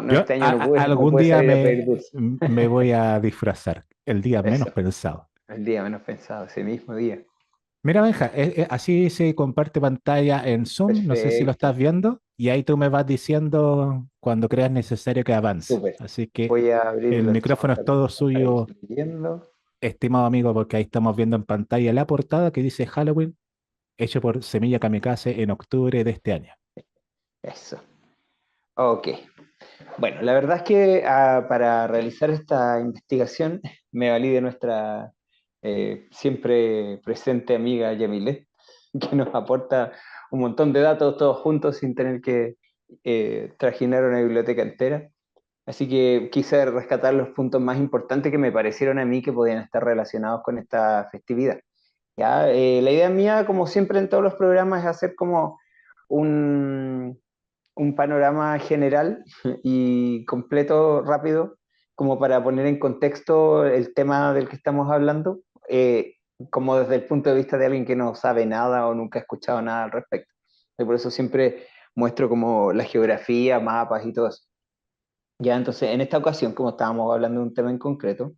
no, Yo este año no algún pude día salir a pedir dulce. me voy a disfrazar, el día menos Eso, pensado. el día menos pensado, ese mismo día. Mira, Benja, así se comparte pantalla en Zoom, no sé si lo estás Perfecto, viendo, y ahí tú me vas diciendo cuando creas necesario que avance. súper. Así que Voy a abrir el el micrófono chat es todo para ir suyo, leyendo. estimado amigo, porque ahí estamos viendo en pantalla la portada que dice Halloween, hecho por Semilla Kamikaze en octubre de este año. Eso. Ok. Bueno, la verdad es que para realizar esta investigación me valí de nuestra siempre presente amiga Yamilet, que nos aporta un montón de datos todos juntos sin tener que trajinar una biblioteca entera. Así que quise rescatar los puntos más importantes que me parecieron a mí que podían estar relacionados con esta festividad. ¿Ya? La idea mía, como siempre en todos los programas, es hacer como un, un panorama general y completo, rápido, como para poner en contexto el tema del que estamos hablando, como desde el punto de vista de alguien que no sabe nada o nunca ha escuchado nada al respecto. Y por eso siempre muestro como la geografía, mapas y todo eso. Ya, entonces, en esta ocasión, como estábamos hablando de un tema en concreto,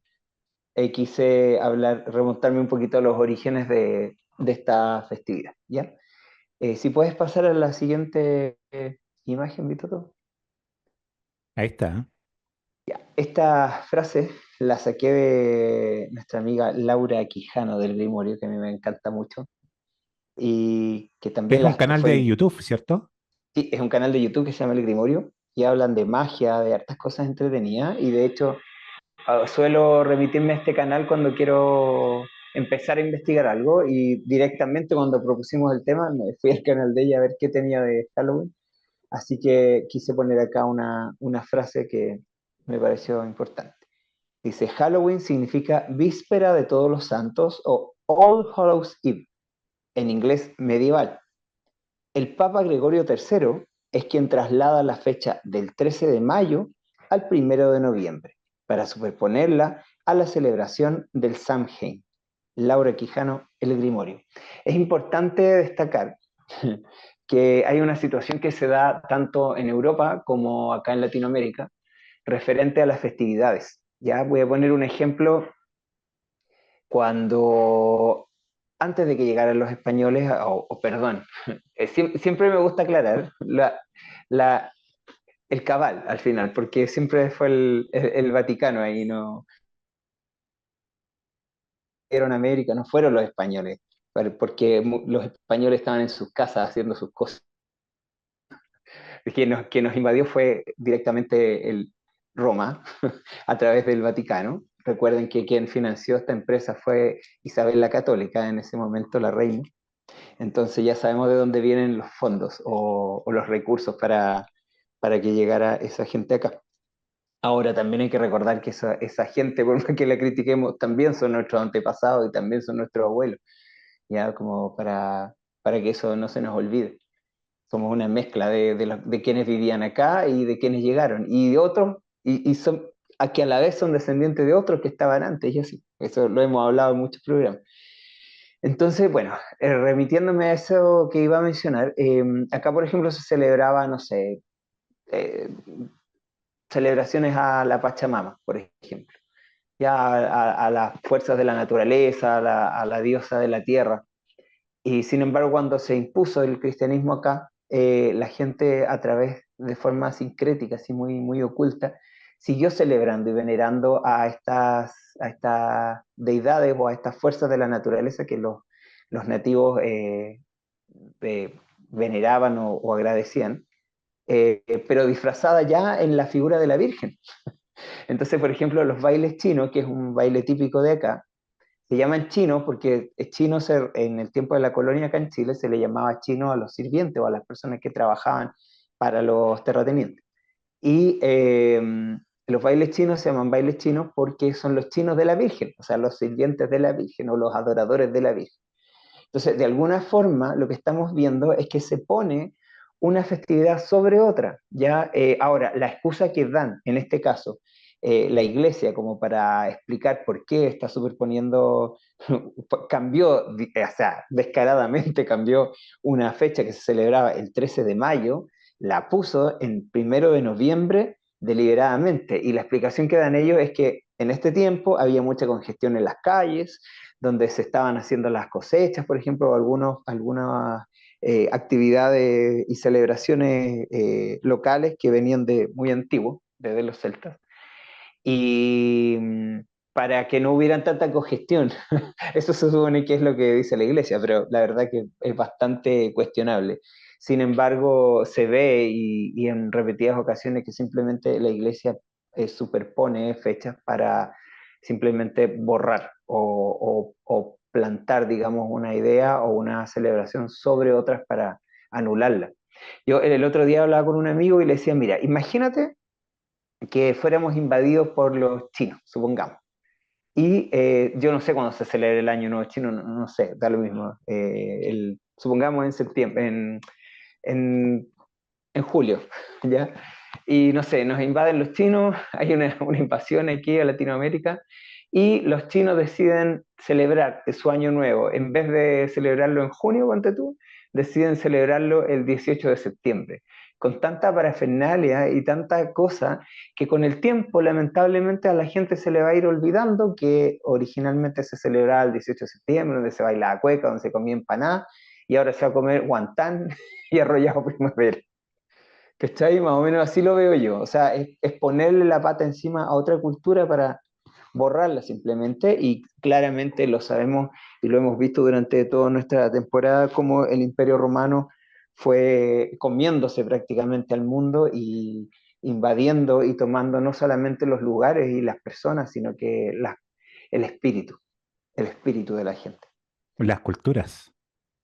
quise hablar, remontarme un poquito a los orígenes de esta festividad, ¿ya? Si puedes pasar a la siguiente imagen, Víctor. Ahí está. Esta frase la saqué de nuestra amiga Laura Quijano del Grimorio, que a mí me encanta mucho, y que Es también un canal de fue, YouTube, ¿cierto? sí, es un canal de YouTube que se llama El Grimorio, y hablan de magia, de hartas cosas entretenidas, y de hecho suelo remitirme a este canal cuando quiero empezar a investigar algo, y directamente cuando propusimos el tema me fui al canal de ella a ver qué tenía de Halloween, así que quise poner acá una frase que me pareció importante. Dice, Halloween significa víspera de todos los santos o All Hallows Eve, en inglés medieval. El Papa Gregorio III es quien traslada la fecha del 13 de mayo al 1 de noviembre, para superponerla a la celebración del Samhain. Laura Quijano, El Grimorio. Es importante destacar que hay una situación que se da tanto en Europa como acá en Latinoamérica referente a las festividades. Ya voy a poner un ejemplo cuando antes de que llegaran los españoles, o perdón, siempre me gusta aclarar la, el cabal al final, porque siempre fue el Vaticano ahí, no fueron América, no fueron los españoles, porque los españoles estaban en sus casas haciendo sus cosas. Quien nos invadió fue directamente el Roma a través del Vaticano. Recuerden que quien financió esta empresa fue Isabel la Católica, en ese momento la reina. Entonces ya sabemos de dónde vienen los fondos o los recursos para que llegara esa gente acá. Ahora también hay que recordar que esa gente, por más que la critiquemos, también son nuestros antepasados y también son nuestros abuelos, ya como para que eso no se nos olvide. Somos una mezcla de quienes vivían acá y de quienes llegaron, y de otros, y son, a que a la vez son descendientes de otros que estaban antes, y así. Eso lo hemos hablado en muchos programas. Entonces, bueno, remitiéndome a eso que iba a mencionar, acá por ejemplo se celebraba, no sé, eh, celebraciones a la Pachamama, por ejemplo, ya a las fuerzas de la naturaleza, a la diosa de la tierra. Y sin embargo, cuando se impuso el cristianismo acá, la gente a través de forma sincrética, así muy, muy oculta, siguió celebrando y venerando a estas deidades o a estas fuerzas de la naturaleza que los nativos veneraban o agradecían, pero disfrazada ya en la figura de la Virgen. Entonces, por ejemplo, los bailes chinos, que es un baile típico de acá, se llaman chinos porque en el tiempo de la colonia acá en Chile se le llamaba chino a los sirvientes o a las personas que trabajaban para los terratenientes. Y los bailes chinos se llaman bailes chinos porque son los chinos de la Virgen, o sea, los sirvientes de la Virgen o los adoradores de la Virgen. Entonces, de alguna forma, lo que estamos viendo es que se pone una festividad sobre otra. ¿Ya? Ahora, la excusa que dan, en este caso, la iglesia, como para explicar por qué está superponiendo, cambió, o sea, descaradamente cambió una fecha que se celebraba el 13 de mayo, la puso en 1 de noviembre deliberadamente. Y la explicación que dan ellos es que en este tiempo había mucha congestión en las calles, donde se estaban haciendo las cosechas, por ejemplo, o algunas actividades y celebraciones locales que venían de muy antiguo, desde los celtas, y para que no hubieran tanta congestión. Eso se supone que es lo que dice la iglesia, pero la verdad que es bastante cuestionable. Sin embargo, se ve y en repetidas ocasiones que simplemente la iglesia superpone fechas para simplemente borrar o plantar, digamos, una idea o una celebración sobre otras para anularla. Yo el otro día hablaba con un amigo y le decía, mira, imagínate que fuéramos invadidos por los chinos, supongamos. Y yo no sé cuándo se celebra el Año Nuevo Chino, no sé, da lo mismo. Supongamos en septiembre, en, en julio, ¿ya? Y no sé, nos invaden los chinos, hay una invasión aquí a Latinoamérica, y los chinos deciden celebrar su año nuevo, en vez de celebrarlo en junio, ponte tú, deciden celebrarlo el 18 de septiembre, con tanta parafernalia y tanta cosa que con el tiempo lamentablemente a la gente se le va a ir olvidando que originalmente se celebraba el 18 de septiembre, donde se bailaba cueca, donde se comía empanada, y ahora se va a comer guantán y arrollado primavera. ¿Cachai? Más o menos así lo veo yo. O sea, es ponerle la pata encima a otra cultura para borrarla simplemente, y claramente lo sabemos y lo hemos visto durante toda nuestra temporada, como el Imperio Romano fue comiéndose prácticamente al mundo y invadiendo y tomando no solamente los lugares y las personas, sino que el espíritu, el espíritu de la gente. Las culturas.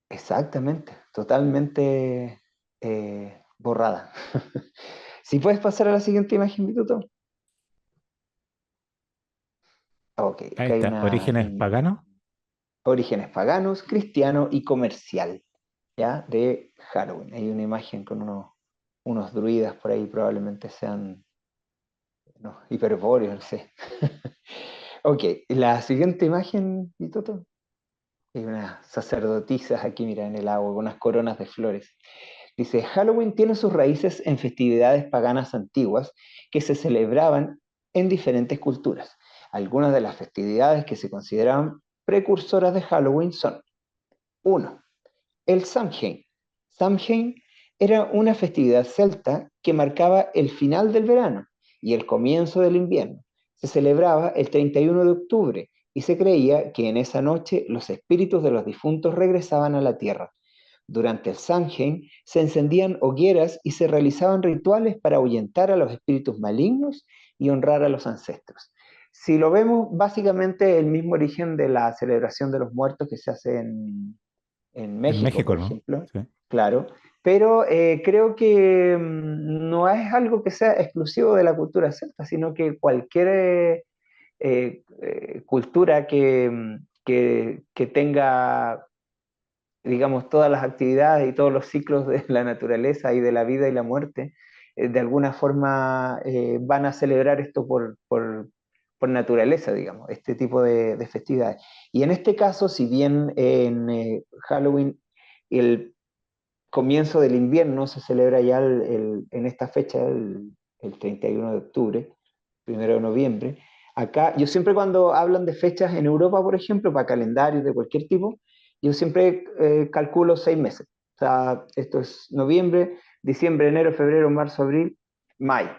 Exactamente, totalmente borrada. Si puedes pasar a la siguiente imagen, Vituto. Ok, Ahí acá hay está, orígenes paganos. orígenes paganos, cristiano y comercial, ¿ya? De Halloween. Hay una imagen con unos druidas por ahí, probablemente sean unos hiperbóreos, no sé. Ok, la siguiente imagen, Vituto. Hay unas sacerdotisas aquí, mira, en el agua, con unas coronas de flores. Dice, Halloween tiene sus raíces en festividades paganas antiguas que se celebraban en diferentes culturas. Algunas de las festividades que se consideraban precursoras de Halloween son: 1. El Samhain. Samhain era una festividad celta que marcaba el final del verano y el comienzo del invierno. Se celebraba el 31 de octubre y se creía que en esa noche los espíritus de los difuntos regresaban a la tierra. Durante el Samhain se encendían hogueras y se realizaban rituales para ahuyentar a los espíritus malignos y honrar a los ancestros. Si lo vemos, básicamente el mismo origen de la celebración de los muertos que se hace en En México, por México, ¿no? ejemplo, Sí. claro, pero creo que no es algo que sea exclusivo de la cultura celta, sino que cualquier cultura que tenga, digamos, todas las actividades y todos los ciclos de la naturaleza y de la vida y la muerte, de alguna forma van a celebrar esto por naturaleza, digamos, este tipo de festividades. Y en este caso, si bien en Halloween el comienzo del invierno se celebra ya en esta fecha, el 31 de octubre, 1 de noviembre. Acá, yo siempre cuando hablan de fechas en Europa, por ejemplo, para calendarios de cualquier tipo, yo siempre calculo 6 meses. O sea, esto es noviembre, diciembre, enero, febrero, marzo, abril, mayo,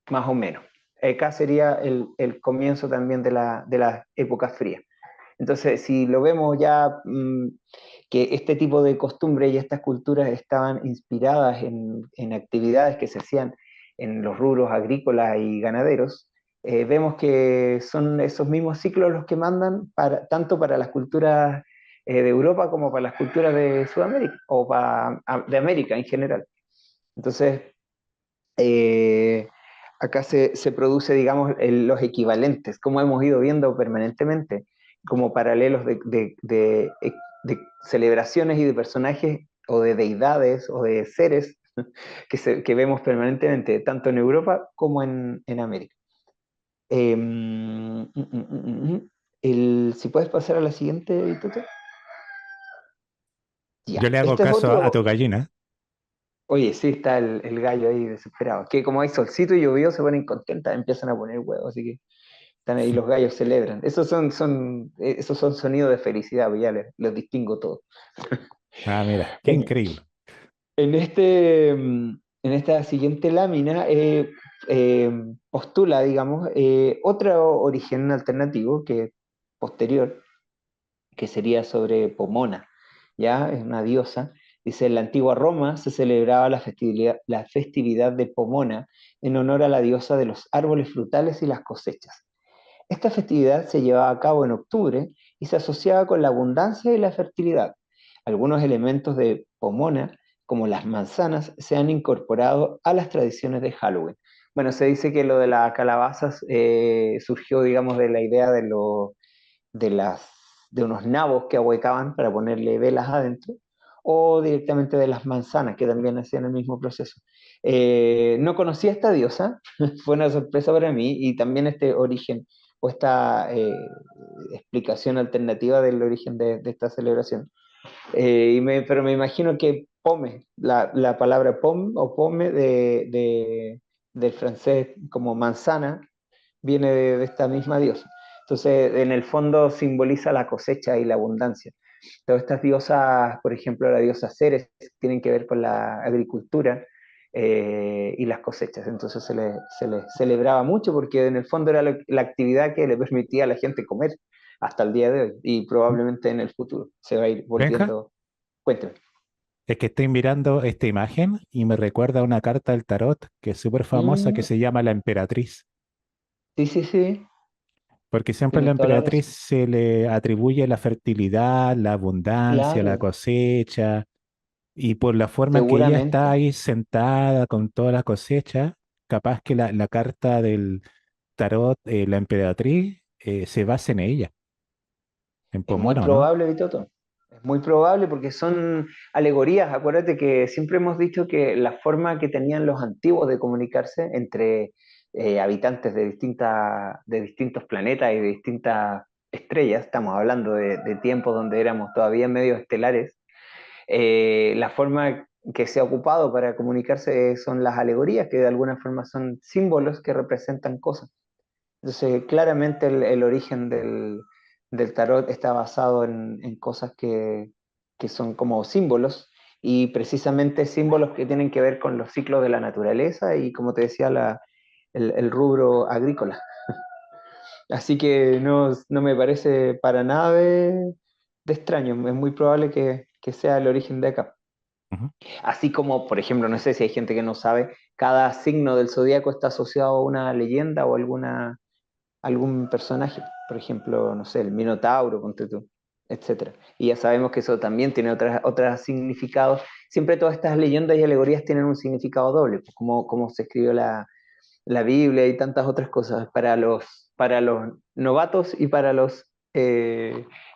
más o menos. Acá sería el comienzo también de la época fría. Entonces, si lo vemos ya, que este tipo de costumbres y estas culturas estaban inspiradas en actividades que se hacían en los rubros agrícolas y ganaderos, vemos que son esos mismos ciclos los que mandan tanto para las culturas de Europa como para las culturas de Sudamérica o de América en general. Entonces, eh, acá se produce, digamos, los equivalentes, como hemos ido viendo permanentemente, como paralelos de celebraciones y de personajes o de deidades o de seres que vemos permanentemente, tanto en Europa como en América. Si puedes pasar a la siguiente, Vituto. Yo Ya, le hago este es caso a otro. tu gallina. Oye, sí, está el gallo ahí desesperado. Que como hay solcito y llovió, se ponen contentas, empiezan a poner huevos, así que están ahí los gallos celebran. Esos son sonidos de felicidad, pues ya los distingo todos. Ah, mira, qué En, increíble. en esta siguiente lámina eh, postula, digamos, otro origen alternativo que posterior, que sería sobre Pomona, ¿ya? Es una diosa. Dice, en la antigua Roma se celebraba la festividad de Pomona en honor a la diosa de los árboles frutales y las cosechas. Esta festividad se llevaba a cabo en octubre y se asociaba con la abundancia y la fertilidad. Algunos elementos de Pomona, como las manzanas, se han incorporado a las tradiciones de Halloween. Bueno, se dice que lo de las calabazas surgió, digamos, de la idea de, las, de unos nabos que ahuecaban para ponerle velas adentro, o directamente de las manzanas, que también hacían el mismo proceso. No conocía a esta diosa, fue una sorpresa para mí, y también este origen o esta explicación alternativa del origen de esta celebración. Pero me imagino que pome, la palabra pom o pome del francés como manzana, viene de esta misma diosa. Entonces, en el fondo simboliza la cosecha y la abundancia. Todas estas diosas, por ejemplo, la diosa Ceres, tienen que ver con la agricultura y las cosechas. Entonces se le celebraba mucho porque en el fondo era la actividad que le permitía a la gente comer hasta el día de hoy y probablemente en el futuro se va a ir Benja, volviendo. Cuéntame. es que estoy mirando esta imagen y me recuerda a una carta del tarot que es súper famosa que Mm, se llama la Emperatriz, sí, sí, sí, porque siempre a la tienes toda la emperatriz razón. se le atribuye la fertilidad, la abundancia, la Claro, cosecha, y por la forma en que ella está seguramente. ahí sentada con toda la cosecha, capaz que la carta del tarot, la emperatriz, se basa en ella, en Es muy Pomona, ¿no? probable, Vitoto. Es muy probable porque son alegorías. Acuérdate que siempre hemos dicho que la forma que tenían los antiguos de comunicarse entre habitantes de distintos planetas y de distintas estrellas, estamos hablando de tiempos donde éramos todavía medio estelares, la forma que se ha ocupado para comunicarse son las alegorías, que de alguna forma son símbolos que representan cosas. Entonces, claramente el origen del tarot está basado en cosas que son como símbolos y precisamente símbolos que tienen que ver con los ciclos de la naturaleza y, como te decía, el rubro agrícola. Así que no me parece para nada de extraño, es muy probable que sea el origen de acá. Ujú. Así como, por ejemplo, no sé si hay gente que no sabe, cada signo del zodíaco está asociado a una leyenda o algún personaje, por ejemplo, no sé, el Minotauro, ponte tú, etcétera. Y ya sabemos que eso también tiene otros significados. Siempre todas estas leyendas y alegorías tienen un significado doble, pues como se escribió la Biblia y tantas otras cosas para los novatos y para los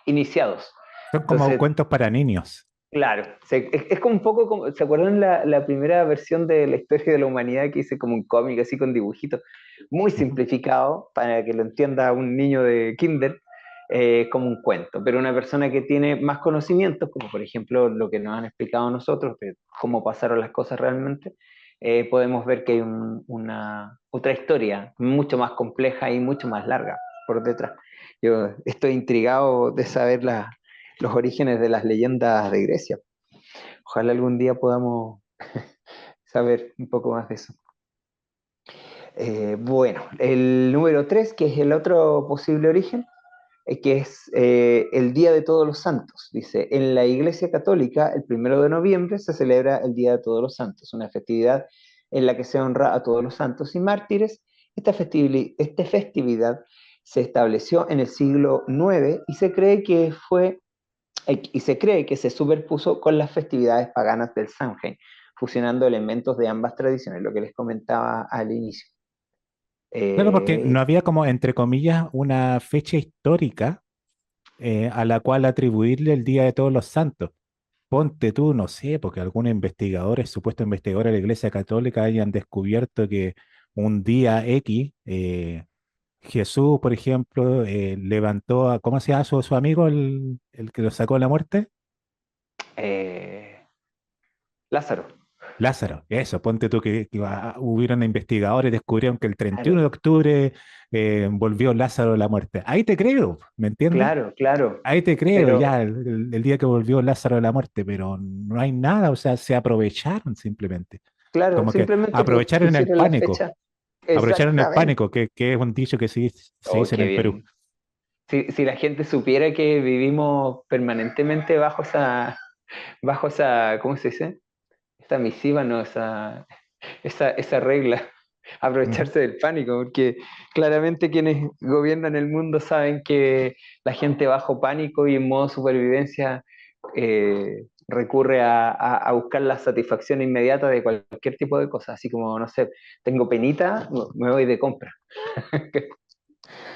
iniciados. Son como Entonces, cuentos para niños. claro, es como un poco como, ¿se acuerdan la primera versión de la historia de la humanidad que hice como un cómic así con dibujitos? Muy Ujú. simplificado para que lo entienda un niño de kinder, como un cuento, pero una persona que tiene más conocimientos, como por ejemplo lo que nos han explicado nosotros, de cómo pasaron las cosas realmente, podemos ver que hay una otra historia mucho más compleja y mucho más larga por detrás. Yo estoy intrigado de saber los orígenes de las leyendas de Grecia. Ojalá algún día podamos saber un poco más de eso. Bueno, el número 3, que es el otro posible origen, que es el Día de Todos los Santos. Dice, en la Iglesia Católica, el 1 de noviembre se celebra el Día de Todos los Santos, una festividad en la que se honra a todos los santos y mártires. Esta festividad se estableció en el siglo IX y se cree que se superpuso con las festividades paganas del Samhain, fusionando elementos de ambas tradiciones, lo que les comentaba al inicio. Claro, porque Eh, no había como, entre comillas, una fecha histórica a la cual atribuirle el Día de Todos los Santos. Ponte tú, no sé, porque algunos investigadores, supuestos investigadores de la Iglesia Católica, hayan descubierto que un día X, Jesús, por ejemplo, levantó a, ¿cómo se llama su amigo, el que lo sacó de la muerte? eh, Lázaro. Lázaro, eso, ponte tú que hubieron investigadores, descubrieron que el 31 Claro, de octubre volvió Lázaro de la muerte. Ahí te creo, ¿me entiendes? claro, claro. Ahí te creo, Pero, ya, el día que volvió Lázaro de la muerte, pero no hay nada, o sea, se aprovecharon simplemente. claro, Como que simplemente aprovecharon el pusieron la pánico, fecha. aprovecharon el Exactamente. pánico, que es un dicho que se Oh, dice en qué el Perú. bien. Si la gente supiera que vivimos permanentemente bajo esa, ¿cómo se dice? Esa misiva, ¿no? Esa regla, Ujú. aprovecharse del pánico, porque claramente quienes gobiernan el mundo saben que la gente bajo pánico y en modo supervivencia recurre a buscar la satisfacción inmediata de cualquier tipo de cosa, así como, no sé, tengo penita, me voy de compra.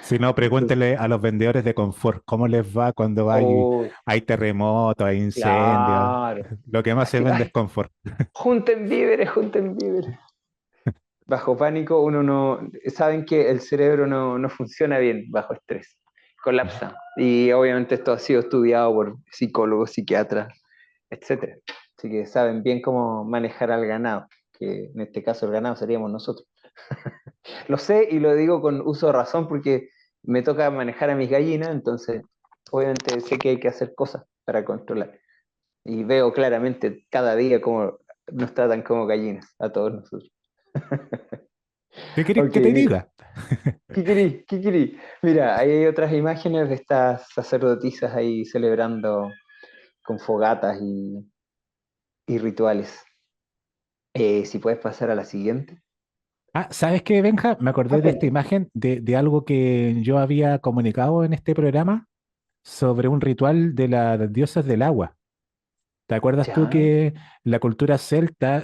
Si no, Entonces, pregúntele a los vendedores de confort cómo les va cuando oh, hay terremotos, hay incendios. claro, Lo que más se así, vende es ay, confort. junten víveres, junten víveres. Bajo pánico uno no, saben que el cerebro no funciona bien bajo estrés, colapsa. Y obviamente esto ha sido estudiado por psicólogos, psiquiatras, etcétera. Así que saben bien cómo manejar al ganado, que en este caso el ganado seríamos nosotros. Lo sé y lo digo con uso de razón porque me toca manejar a mis gallinas, entonces obviamente sé que hay que hacer cosas para controlar. Y veo claramente cada día cómo nos tratan como gallinas a todos nosotros. ¿Qué querés Ok, que te mira. diga? ¿Qué querí? ¿Qué querí? Mira, ahí hay otras imágenes de estas sacerdotisas ahí celebrando con fogatas y rituales. Si puedes pasar a la siguiente. Ah, ¿sabes qué, Benja? Me acordé de esta Cuéntame. imagen de algo que yo había comunicado en este programa sobre un ritual de las diosas del agua. ¿Te acuerdas tú Ya, que la cultura celta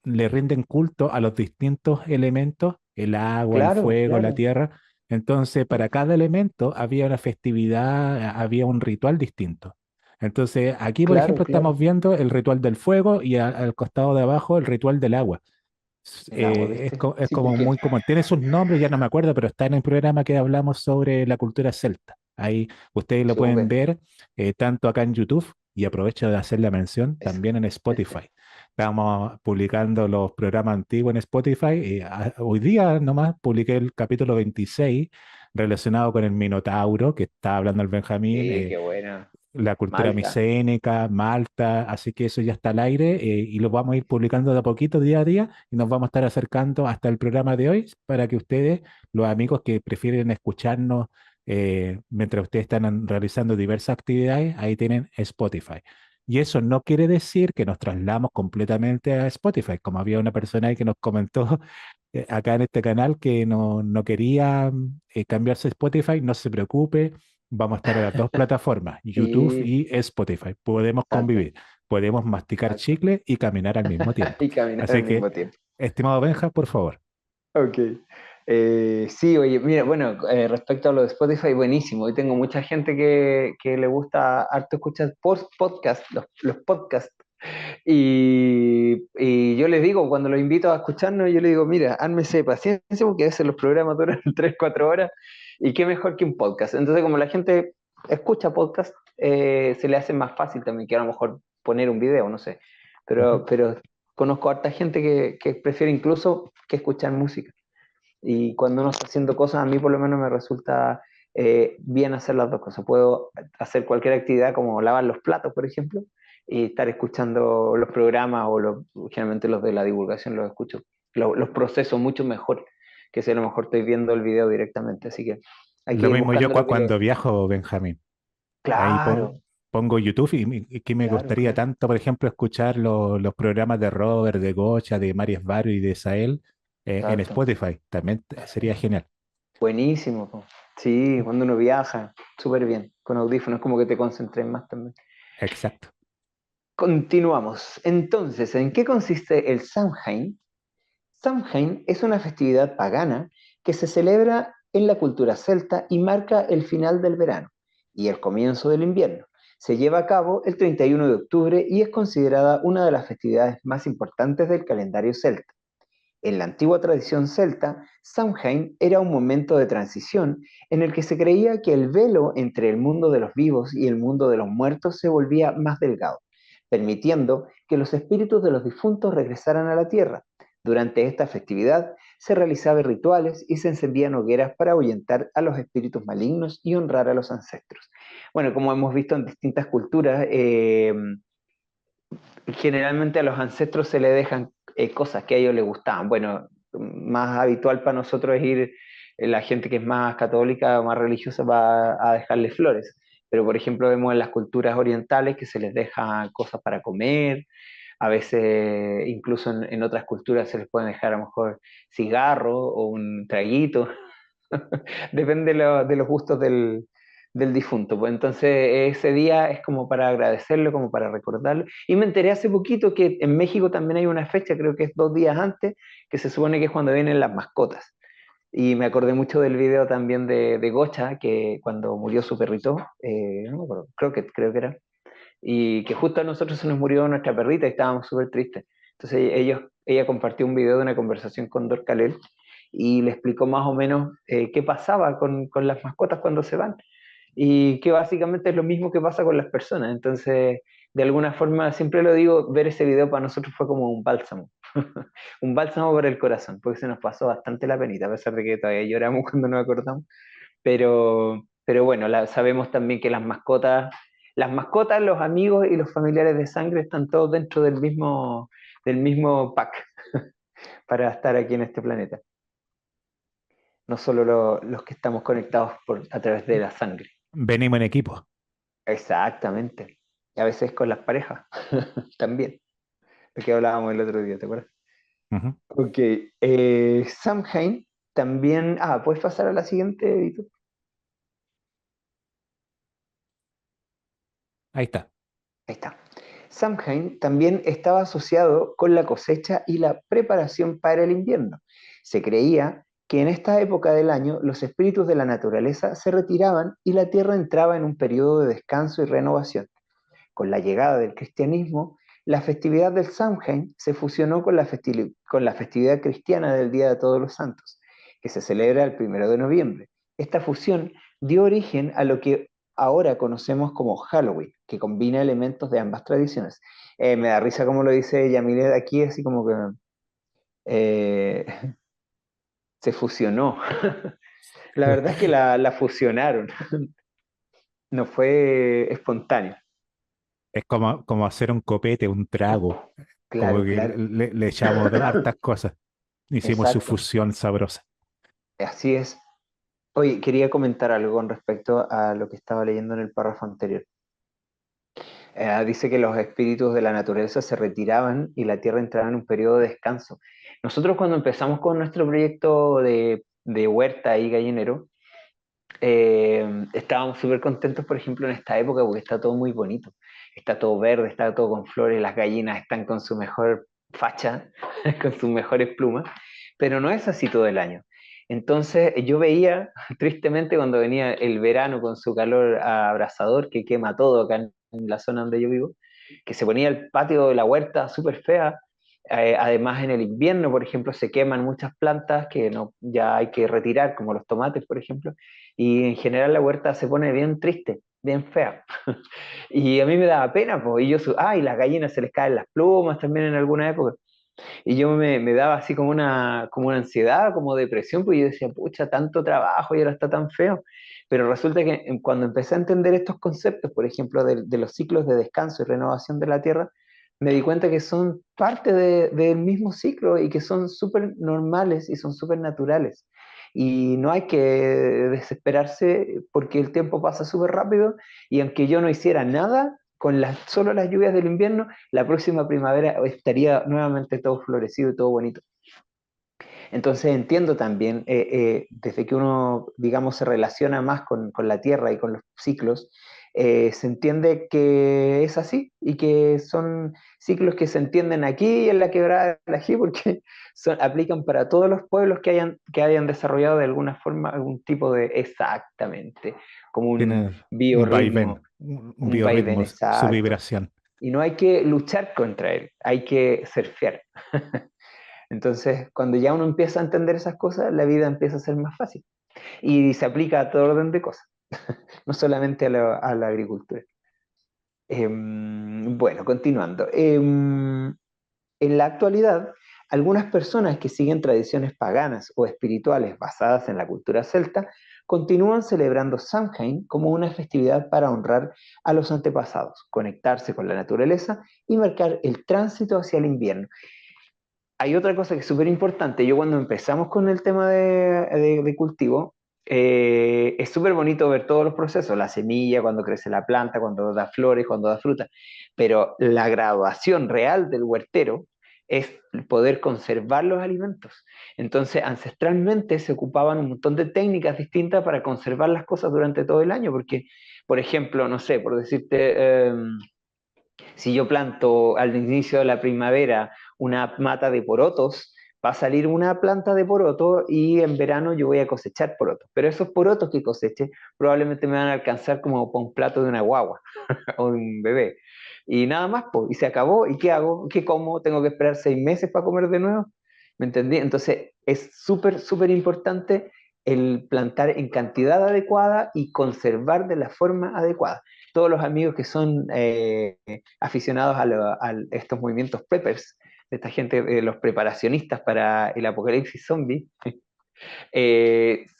le rinden culto a los distintos elementos, el agua, el claro, fuego, la claro, tierra? Entonces, para cada elemento había una festividad, había un ritual distinto. Entonces, aquí, por claro, ejemplo, claro. estamos viendo el ritual del fuego y al costado de abajo el ritual del agua. El agua, ¿viste? Es Sí, como porque muy común. Tiene sus nombres, ya no me acuerdo, pero está en el programa que hablamos sobre la cultura celta. Ahí ustedes lo pueden súper. ver tanto acá en YouTube y aprovecho de hacer la mención Eso. también en Spotify. Estamos publicando los programas antiguos en Spotify y hoy día nomás publiqué el capítulo 26 relacionado con el Minotauro que está hablando el Benjamín. Qué buena. La cultura Malta. micénica, Malta, así que eso ya está al aire y lo vamos a ir publicando de a poquito, día a día, y nos vamos a estar acercando hasta el programa de hoy para que ustedes, los amigos que prefieren escucharnos mientras ustedes están realizando diversas actividades, ahí tienen Spotify. Y eso no quiere decir que nos trasladamos completamente a Spotify, como había una persona ahí que nos comentó acá en este canal que no quería cambiarse a Spotify, no se preocupe, vamos a estar en las dos plataformas, YouTube Sí, y Spotify. Podemos exacto, convivir, podemos masticar exacto. chicle y caminar al mismo tiempo. Y caminar al Así que, mismo tiempo. estimado Benja, por favor. Ok. Sí, oye, mira, bueno, respecto a lo de Spotify, buenísimo. Hoy tengo mucha gente que le gusta harto escuchar podcast, los podcasts. Y yo les digo, cuando los invito a escucharnos, yo les digo, mira, ármese paciencia porque a veces los programas duran 3 4 horas y qué mejor que un podcast. Entonces, como la gente escucha podcast, se le hace más fácil también que a lo mejor poner un video, no sé. Ujú. Pero conozco a harta gente que prefiere incluso que escuchar música. Y cuando uno está haciendo cosas, a mí por lo menos me resulta bien hacer las dos cosas. Puedo hacer cualquier actividad como lavar los platos, por ejemplo, y estar escuchando los programas o generalmente los de la divulgación los escucho, los proceso mucho mejor que si a lo mejor estoy viendo el video directamente. Así que hay que Lo ir mismo yo buscando lo que le... cuando viajo, Benjamín. Ahí Claro, pongo YouTube y que me claro, gustaría claro. tanto, por ejemplo, escuchar los programas de Robert, de Gocha, de Marías Varo y de Sael en Exacto. Spotify. También sería genial. Buenísimo, po. Sí, cuando uno viaja, súper bien, con audífonos, como que te concentres más también. Exacto. Continuamos. Entonces, ¿en qué consiste el Samhain? Samhain es una festividad pagana que se celebra en la cultura celta y marca el final del verano y el comienzo del invierno. Se lleva a cabo el 31 de octubre y es considerada una de las festividades más importantes del calendario celta. En la antigua tradición celta, Samhain era un momento de transición en el que se creía que el velo entre el mundo de los vivos y el mundo de los muertos se volvía más delgado, permitiendo que los espíritus de los difuntos regresaran a la tierra. Durante esta festividad se realizaban rituales y se encendían hogueras para ahuyentar a los espíritus malignos y honrar a los ancestros. Bueno, como hemos visto en distintas culturas, generalmente a los ancestros se les dejan cosas que a ellos les gustaban. Bueno, más habitual para nosotros es ir, la gente que es más católica o más religiosa va a dejarle flores. Pero, por ejemplo, vemos en las culturas orientales que se les deja cosas para comer, a veces incluso en otras culturas se les pueden dejar a lo mejor cigarro o un traguito. Depende de los gustos del difunto. Pues entonces ese día es como para agradecerlo, como para recordarlo. Y me enteré hace poquito que en México también hay una fecha, creo que es 2 días antes, que se supone que es cuando vienen las mascotas. Y me acordé mucho del video también de Gocha, que cuando murió su perrito, no me acuerdo, creo que era, y que justo a nosotros se nos murió nuestra perrita y estábamos súper tristes. Entonces ella compartió un video de una conversación con Dorcalel y le explicó más o menos qué pasaba con las mascotas cuando se van y que básicamente es lo mismo que pasa con las personas. Entonces, de alguna forma, siempre lo digo, ver ese video para nosotros fue como un bálsamo, un bálsamo para el corazón, porque se nos pasó bastante la penita, a pesar de que todavía lloramos cuando nos acordamos, pero bueno, sabemos también que las mascotas, los amigos y los familiares de sangre están todos dentro del mismo pack para estar aquí en este planeta, no solo los que estamos conectados a través de la sangre. Venimos en equipo. Exactamente. Y a veces con las parejas también, lo que hablábamos el otro día, ¿te acuerdas? Ujú. Ok, Samhain también, ¿puedes pasar a la siguiente, Vito? Ahí está. Ahí está. Samhain también estaba asociado con la cosecha y la preparación para el invierno. Se creía que en esta época del año los espíritus de la naturaleza se retiraban y la tierra entraba en un periodo de descanso y renovación. Con la llegada del cristianismo, la festividad del Samhain se fusionó con la festividad cristiana del Día de Todos los Santos, que se celebra el 1 de noviembre. Esta fusión dio origen a lo que ahora conocemos como Halloween, que combina elementos de ambas tradiciones. Me da risa como lo dice Yamilet aquí, así como que eh, se fusionó. La verdad es que la fusionaron, no fue espontáneo. Es como hacer un copete, un trago. Como Claro, que claro, le echamos hartas cosas. Hicimos su exacto. fusión sabrosa. Así es. Oye, quería comentar algo con respecto a lo que estaba leyendo en el párrafo anterior. Dice que los espíritus de la naturaleza se retiraban y la tierra entraba en un periodo de descanso. Nosotros cuando empezamos con nuestro proyecto de huerta y gallinero, estábamos súper contentos, por ejemplo, en esta época porque está todo muy bonito. Está todo verde, está todo con flores, las gallinas están con su mejor facha, con sus mejores plumas, pero no es así todo el año. Entonces yo veía, tristemente, cuando venía el verano con su calor abrasador que quema todo acá en la zona donde yo vivo, que se ponía el patio de la huerta súper fea. Además, en el invierno, por ejemplo, se queman muchas plantas que no, ya hay que retirar, como los tomates, por ejemplo, y en general la huerta se pone bien triste, bien fea. Y a mí me daba pena, pues, y las gallinas se les caen las plumas también en alguna época. Y yo me daba así como una ansiedad, como depresión, pues yo decía, pucha, tanto trabajo y ahora está tan feo. Pero resulta que cuando empecé a entender estos conceptos, por ejemplo, de los ciclos de descanso y renovación de la Tierra, me di cuenta que son parte del mismo ciclo y que son súper normales y son súper naturales. Y no hay que desesperarse porque el tiempo pasa súper rápido y aunque yo no hiciera nada, con solo las lluvias del invierno, la próxima primavera estaría nuevamente todo florecido y todo bonito. Entonces entiendo también, desde que uno, digamos, se relaciona más con la Tierra y con los ciclos, se entiende que es así y que son ciclos que se entienden aquí en la quebrada del Ají porque aplican para todos los pueblos que hayan desarrollado de alguna forma algún tipo de exactamente, como un Tiene un vaivén, biorritmo, un un vaivén biorritmo, su exacto. vibración. Y no hay que luchar contra él, hay que surfear. Entonces, cuando ya uno empieza a entender esas cosas, la vida empieza a ser más fácil. Y se aplica a todo orden de cosas, no solamente a la agricultura. Bueno, continuando. En la actualidad, algunas personas que siguen tradiciones paganas o espirituales basadas en la cultura celta continúan celebrando Samhain como una festividad para honrar a los antepasados, conectarse con la naturaleza y marcar el tránsito hacia el invierno. Hay otra cosa que es súper importante. Yo cuando empezamos con el tema de cultivo, es súper bonito ver todos los procesos, la semilla, cuando crece la planta, cuando da flores, cuando da fruta, pero la graduación real del huertero es poder conservar los alimentos. Entonces, ancestralmente se ocupaban un montón de técnicas distintas para conservar las cosas durante todo el año, porque, por ejemplo, no sé, por decirte, si yo planto al inicio de la primavera una mata de porotos, va a salir una planta de poroto y en verano yo voy a cosechar porotos. Pero esos porotos que coseche probablemente me van a alcanzar como para un plato de una guagua o de un bebé. Y nada más, pues, y se acabó. ¿Y qué hago? ¿Qué como? ¿Tengo que esperar 6 meses para comer de nuevo? ¿Me entendí? Entonces es súper, súper importante el plantar en cantidad adecuada y conservar de la forma adecuada. Todos los amigos que son aficionados a estos movimientos preppers, de esta gente, los preparacionistas para el apocalipsis zombie,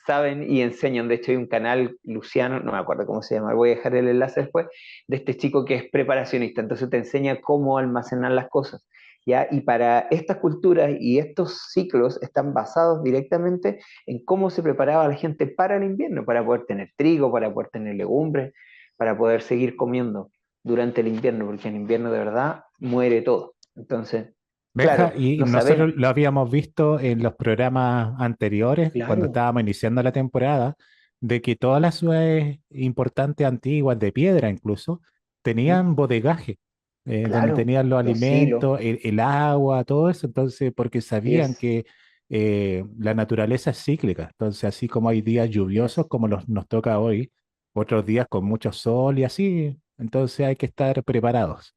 saben y enseñan. De hecho, hay un canal, Luciano, no me acuerdo cómo se llama, voy a dejar el enlace después, de este chico que es preparacionista. Entonces te enseña cómo almacenar las cosas. ¿Ya? Y para estas culturas y estos ciclos están basados directamente en cómo se preparaba la gente para el invierno, para poder tener trigo, para poder tener legumbres, para poder seguir comiendo durante el invierno, porque en invierno de verdad muere todo. Entonces, Benja, claro, y no nosotros sabemos. lo habíamos visto en los programas anteriores, cuando Claro, estábamos iniciando la temporada, de que todas las ciudades importantes, antiguas, de piedra incluso, ¿Mm? tenían bodegaje, donde Claro, tenían los los silos, alimentos, el agua, todo eso, entonces, porque así sabían es. que la naturaleza es cíclica, entonces así como hay días Así lluviosos, es. como nos toca hoy, otros días con mucho sol y así, entonces hay que estar preparados.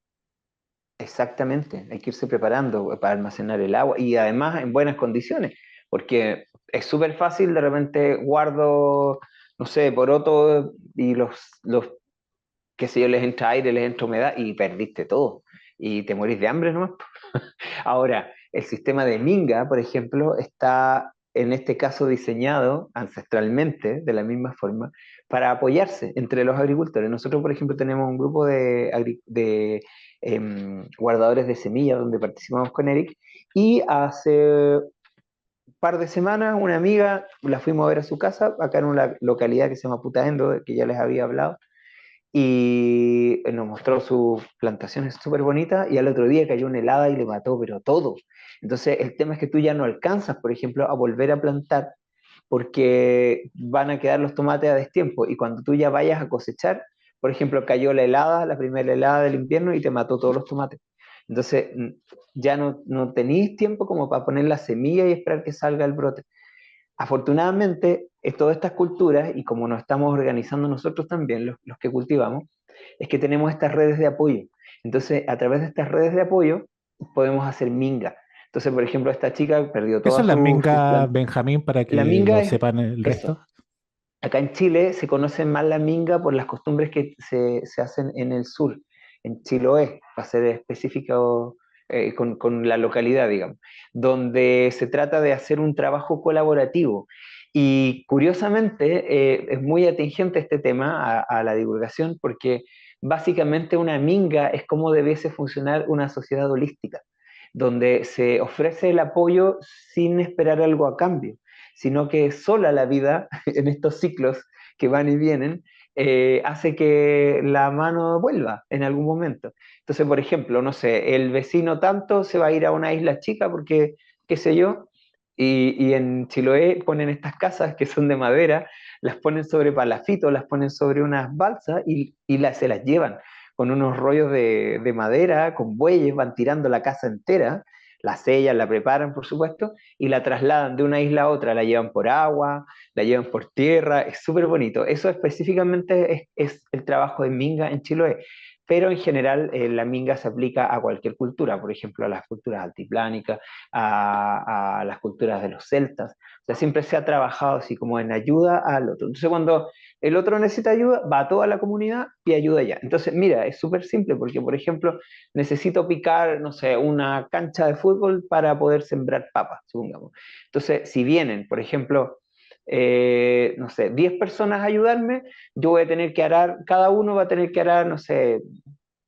Exactamente, hay que irse preparando para almacenar el agua y además en buenas condiciones, porque es súper fácil, de repente guardo, no sé, porotos y qué sé yo, les entra aire, les entra humedad y perdiste todo y te morís de hambre, ¿no? Ahora, el sistema de Minga, por ejemplo, está en este caso diseñado ancestralmente, de la misma forma, para apoyarse entre los agricultores. Nosotros, por ejemplo, tenemos un grupo de guardadores de semillas donde participamos con Eric y hace un par de semanas una amiga la fuimos a ver a su casa, acá en una localidad que se llama Putaendo, que ya les había hablado, y nos mostró sus plantaciones súper bonitas y al otro día cayó una helada y le mató, pero todo. Entonces el tema es que tú ya no alcanzas, por ejemplo, a volver a plantar porque van a quedar los tomates a destiempo y cuando tú ya vayas a cosechar, por ejemplo, cayó la helada, la primera helada del invierno y te mató todos los tomates. Entonces ya no tenéis tiempo como para poner la semilla y esperar que salga el brote. Afortunadamente, todas estas culturas, y como nos estamos organizando nosotros también, los que cultivamos, es que tenemos estas redes de apoyo. Entonces, a través de estas redes de apoyo, podemos hacer minga. Entonces, por ejemplo, esta chica perdió ¿Qué todas son las sus mingas, plantas. Benjamín, para La que minga lo es sepan el eso. resto? Acá en Chile se conoce más la minga por las costumbres que se hacen en el sur, en Chiloé, para ser específico, con la localidad, digamos, donde se trata de hacer un trabajo colaborativo. Y curiosamente, es muy atingente este tema a la divulgación porque básicamente una minga es como debiese funcionar una sociedad holística, donde se ofrece el apoyo sin esperar algo a cambio, sino que sola la vida en estos ciclos que van y vienen, hace que la mano vuelva en algún momento. Entonces, por ejemplo, no sé, el vecino tanto se va a ir a una isla chica porque, qué sé yo, y en Chiloé ponen estas casas que son de madera, las ponen sobre palafitos, las ponen sobre unas balsas y se las llevan con unos rollos de madera, con bueyes, van tirando la casa entera, la sellan, la preparan, por supuesto, y la trasladan de una isla a otra, la llevan por agua, la llevan por tierra, es súper bonito. Eso específicamente es el trabajo de Minga en Chiloé, pero en general la Minga se aplica a cualquier cultura, por ejemplo, a las culturas altiplánicas, a las culturas de los celtas, O sea, siempre se ha trabajado así como en ayuda al otro. Entonces, cuando el otro necesita ayuda, va a toda la comunidad y ayuda ya. Entonces, mira, es súper simple porque, por ejemplo, necesito picar, no sé, una cancha de fútbol para poder sembrar papas, supongamos. Entonces, si vienen, por ejemplo, no sé, 10 personas a ayudarme, yo voy a tener que arar, cada uno va a tener que arar, no sé,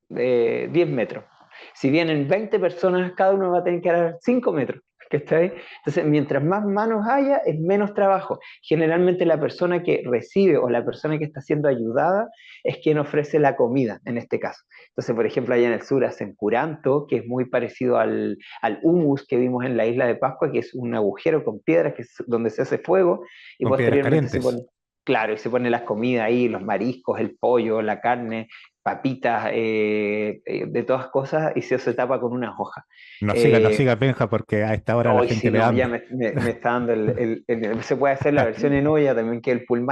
10 metros. Si vienen 20 personas, cada uno va a tener que arar 5 metros. ¿Está? Entonces, mientras más manos haya, es menos trabajo. Generalmente la persona que recibe o la persona que está siendo ayudada es quien ofrece la comida, en este caso. Entonces, por ejemplo, allá en el sur hacen curanto, que es muy parecido al humus que vimos en la isla de Pascua, que es un agujero con piedras que es donde se hace fuego y Con piedras posteriormente se calientes. pone, claro, y se pone las comidas ahí, los mariscos, el pollo, la carne, papitas, de todas cosas, y se tapa con unas hojas. No Eh, sigas, Benja, porque a esta hora a la Hoy gente sí, le da no, ya hambre. me está dando se puede hacer la versión en olla también que el pull.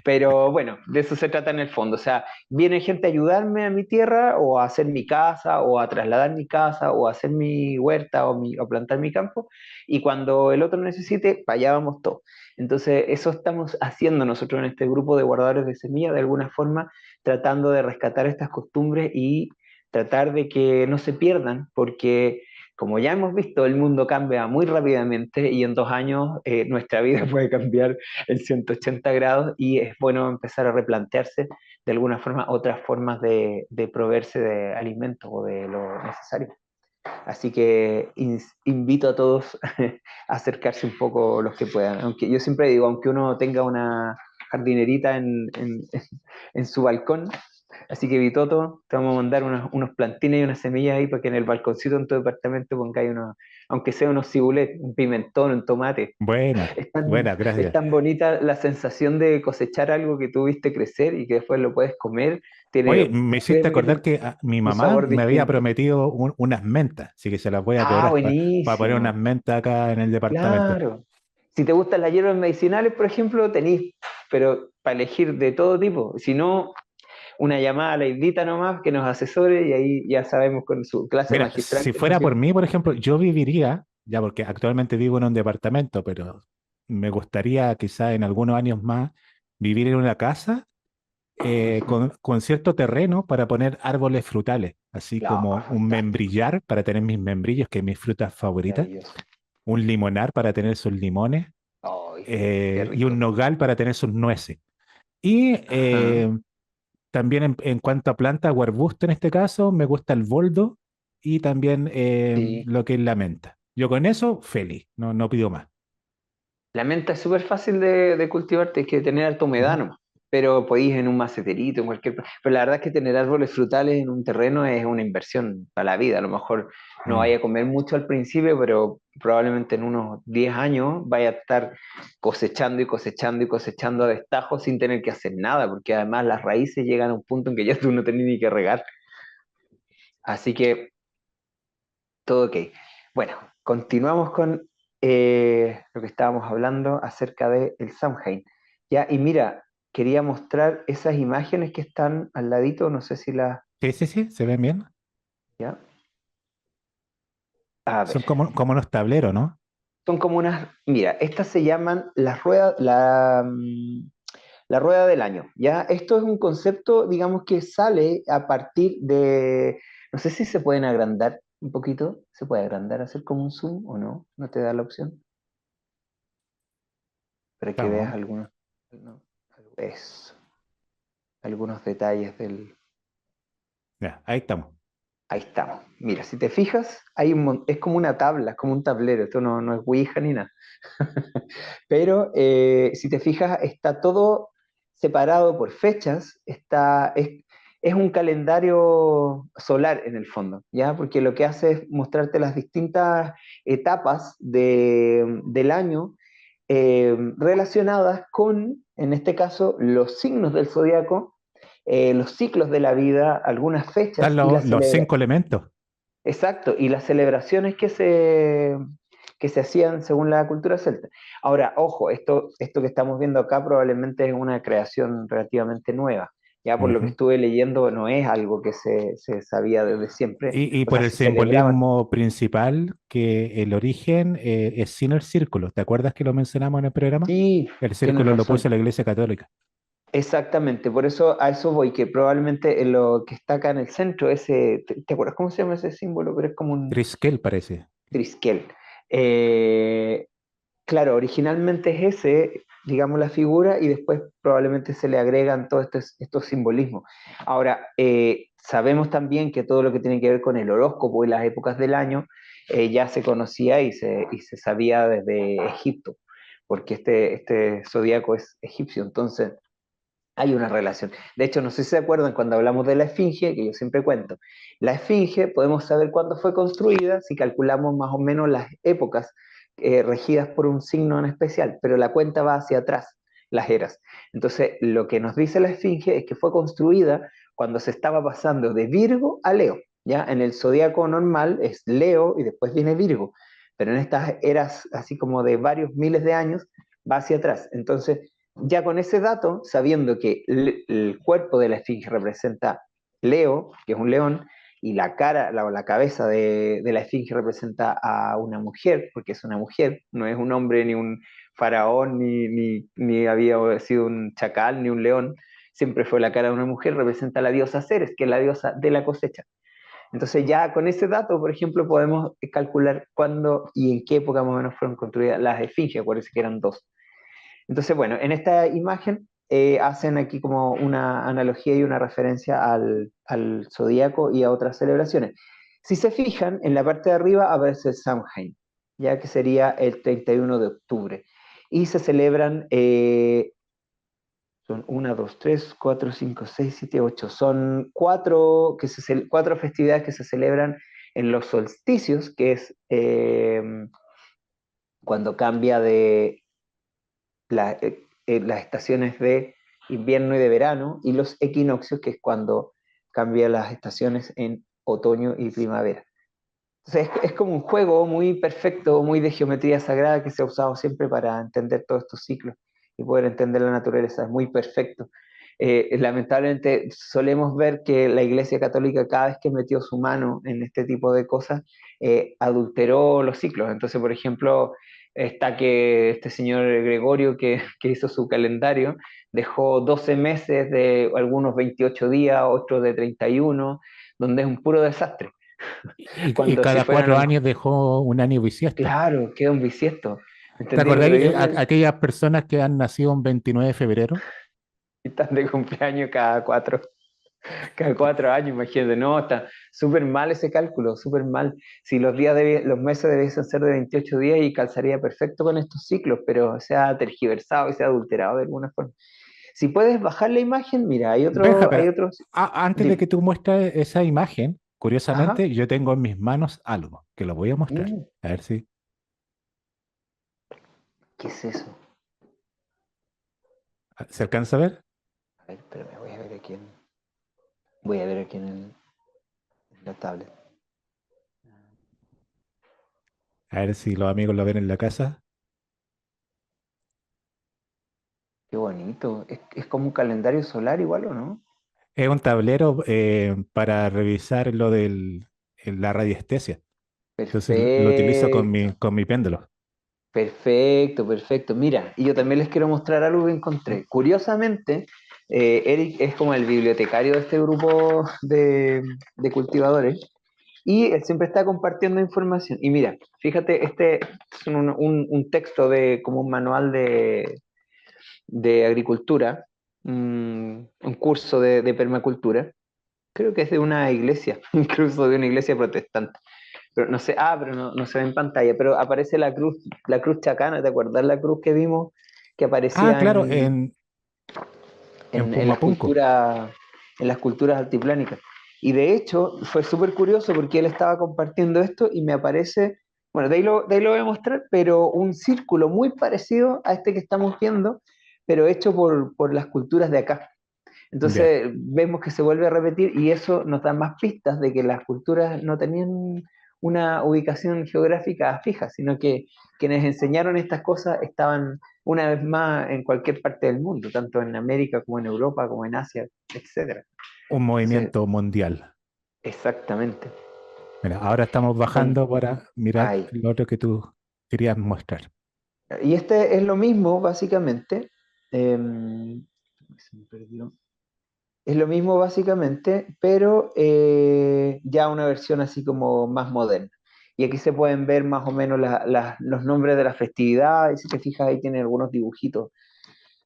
Pero bueno, de eso se trata en el fondo. O sea, viene gente a ayudarme a mi tierra o a hacer mi casa o a trasladar mi casa o a hacer mi huerta o plantar mi campo. Y cuando el otro necesite, para allá vamos todos. Entonces, eso estamos haciendo nosotros en este grupo de guardadores de semillas, de alguna forma, tratando de rescatar estas costumbres y tratar de que no se pierdan, porque como ya hemos visto, el mundo cambia muy rápidamente y en 2 años nuestra vida puede cambiar en 180 grados y es bueno empezar a replantearse de alguna forma otras formas de proveerse de alimentos o de lo necesario. Así que invito a todos a acercarse un poco los que puedan. Aunque yo siempre digo, aunque uno tenga una jardinerita en su balcón, así que Vitoto, te vamos a mandar unos plantines y unas semillas ahí para que en el balconcito en tu departamento pongáis unos, aunque sea unos cibulet, un pimentón, un tomate. Buena, buena, Es gracias. tan bonita la sensación de cosechar algo que tú viste crecer y que después lo puedes comer. Oye, Tiene, me hiciste créeme que acordar tiene que mi un mamá sabor me había distinto. prometido unas mentas, así que se las voy a Ah, cobrar para poner unas buenísimo. mentas acá en el departamento. Claro. Si te gustan las hierbas medicinales, por ejemplo, tenéis, pero para elegir de todo tipo. Si no, una llamada a la Islita nomás que nos asesore y ahí ya sabemos con su clase Mira, magistral si que nos fuera dio. por mí, por ejemplo, yo viviría, ya porque actualmente vivo en un departamento, pero me gustaría quizá en algunos años más vivir en una casa con cierto terreno para poner árboles frutales, así Claro, como un fantástico. membrillar para tener mis membrillos, que es mi fruta favorita, Maravilloso. un limonar para tener sus limones Ay, qué y un rico. nogal para tener sus nueces. Y Ajá. también en cuanto a planta o arbusto en este caso, me gusta el boldo y también Sí. lo que es la menta. Yo con eso, feliz, no pido más. La menta es súper fácil de cultivar, hay que tener harta humedad Ujú. nomás. Pero podéis en un maceterito, en cualquier. Pero la verdad es que tener árboles frutales en un terreno es una inversión para la vida. A lo mejor no Mm. vaya a comer mucho al principio, pero probablemente en unos 10 años vaya a estar cosechando y cosechando y cosechando a destajo sin tener que hacer nada, porque además las raíces llegan a un punto en que ya tú no tenés ni que regar. Así que todo ok. Bueno, continuamos con lo que estábamos hablando acerca del Samhain. Ya, y mira, quería mostrar esas imágenes que están al ladito, no sé si las... Sí, sí, sí, se ven bien. Ya, a ver, Son como unos tableros, ¿no? son como unas... Mira, estas se llaman las ruedas, la rueda del año. Ya, esto es un concepto, digamos, que sale a partir de... No sé si se pueden agrandar un poquito. ¿Se puede agrandar, hacer como un zoom o no? ¿No te da la opción? Para que veas Estamos. algunos, no, eso, algunos detalles del... Ya, ahí estamos. Ahí estamos. Mira, si te fijas, es como una tabla, es como un tablero. Esto no es Ouija ni nada. Pero si te fijas, está todo separado por fechas. Es un calendario solar en el fondo, ¿ya? Porque lo que hace es mostrarte las distintas etapas del año relacionadas con, en este caso, los signos del zodiaco, los ciclos de la vida, algunas Están fechas y los 5 elementos. exacto, y las celebraciones que se hacían según la cultura celta. Ahora, ojo, esto que estamos viendo acá probablemente es una creación relativamente nueva. Ya por lo que Ujú. estuve leyendo, no es algo que se sabía desde siempre, Y o por sea, el se celebraba. simbolismo principal, que el origen es sin el círculo. ¿Te acuerdas que lo mencionamos en el programa? Sí, El tienes círculo lo puso razón. la Iglesia Católica. Exactamente, por eso a eso voy, que probablemente en lo que está acá en el centro, ese, ¿te acuerdas cómo se llama ese símbolo? Pero es como un Triskel parece. triskel. Eh, claro, originalmente es ese, digamos, la figura y después probablemente se le agregan todos estos simbolismos. Ahora, sabemos también que todo lo que tiene que ver con el horóscopo y las épocas del año ya se conocía y se sabía desde Egipto, porque este zodíaco es egipcio, entonces hay una relación. De hecho, no sé si se acuerdan cuando hablamos de la esfinge, que yo siempre cuento. La esfinge podemos saber cuándo fue construida si calculamos más o menos las épocas regidas por un signo en especial, pero la cuenta va hacia atrás, las eras. Entonces, lo que nos dice la esfinge es que fue construida cuando se estaba pasando de Virgo a Leo. ¿Ya? En el zodíaco normal es Leo y después viene Virgo, pero en estas eras, así como de varios miles de años, va hacia atrás. Entonces, ya con ese dato, sabiendo que el cuerpo de la esfinge representa Leo, que es un león, y la cara, la cabeza de la esfinge representa a una mujer, porque es una mujer, no es un hombre ni un faraón, ni había sido un chacal, ni un león, siempre fue la cara de una mujer, representa a la diosa Ceres, que es la diosa de la cosecha. Entonces ya con ese dato, por ejemplo, podemos calcular cuándo y en qué época más o menos fueron construidas las esfinges, acuérdense que eran dos. Entonces, bueno, en esta imagen hacen aquí como una analogía y una referencia al zodíaco y a otras celebraciones. Si se fijan, en la parte de arriba aparece el Samhain, ya que sería el 31 de octubre. Y se celebran, son 1, 2, 3, 4, 5, 6, 7, 8. Son cuatro festividades que se celebran en los solsticios, que es cuando cambia de las estaciones de invierno y de verano, y los equinoccios, que es cuando cambia las estaciones en otoño y primavera. Entonces es como un juego muy perfecto, muy de geometría sagrada que se ha usado siempre para entender todos estos ciclos y poder entender la naturaleza. Es muy perfecto. Lamentablemente solemos ver que la Iglesia Católica cada vez que metió su mano en este tipo de cosas, adulteró los ciclos. Entonces, por ejemplo, está que este señor Gregorio que hizo su calendario dejó 12 meses de algunos 28 días, otros de 31, donde es un puro desastre. Y Cuando si cada fueran a cuatro lo años mejor, dejó un año bisiesto. claro, queda un bisiesto, ¿Te ¿entendido? acordás Pero yo aquellas personas que han nacido un 29 de febrero? están de cumpleaños cada cuatro años, imagínate, no, está súper mal ese cálculo, súper mal. Si los meses debiesen ser de 28 días y calzaría perfecto con estos ciclos, pero se ha tergiversado y se ha adulterado de alguna forma. Si puedes bajar la imagen, mira, hay Benja, otro, pero hay otros, antes de que tú muestres esa imagen, ajá, curiosamente, yo tengo en mis manos algo que lo voy a mostrar. mm, A ver si ¿qué es eso? se alcanza a ver. A ver, espérame, voy a ver aquí en la tablet. A ver si los amigos lo ven en la casa. Qué bonito. Es como un calendario solar igual, ¿o no? Es un tablero para revisar lo de la radiestesia. Entonces lo utilizo Perfecto, con mi péndulo. perfecto, perfecto. Mira, y yo también les quiero mostrar algo que encontré. Curiosamente, Eric es como el bibliotecario de este grupo de cultivadores y él siempre está compartiendo información. Y mira, fíjate, este es un texto de como un manual de agricultura, un curso de permacultura. Creo que es de una iglesia, incluso de una iglesia protestante. Pero no sé, pero no se ve en pantalla, pero aparece la cruz chacana, ¿te acuerdas la cruz que vimos que Ah, aparecía claro, en, en en, en las Pumapunku. culturas, en las culturas altiplánicas? Y de hecho, fue súper curioso porque él estaba compartiendo esto y me aparece, bueno, de ahí lo voy a mostrar, pero un círculo muy parecido a este que estamos viendo, pero hecho por las culturas de acá. Ya. Entonces vemos que se vuelve a repetir y eso nos da más pistas de que las culturas no tenían una ubicación geográfica fija, sino que quienes enseñaron estas cosas estaban una vez más en cualquier parte del mundo, tanto en América como en Europa, como en Asia, etcétera. Un Entonces, movimiento mundial. exactamente. Mira, ahora estamos En- bajando para mirar ay. lo otro que tú querías mostrar. Y este es lo mismo, básicamente. Se me perdió. Es lo mismo básicamente, pero ya una versión así como más moderna. Y aquí se pueden ver más o menos los nombres de las festividades. Si te fijas, ahí tiene algunos dibujitos.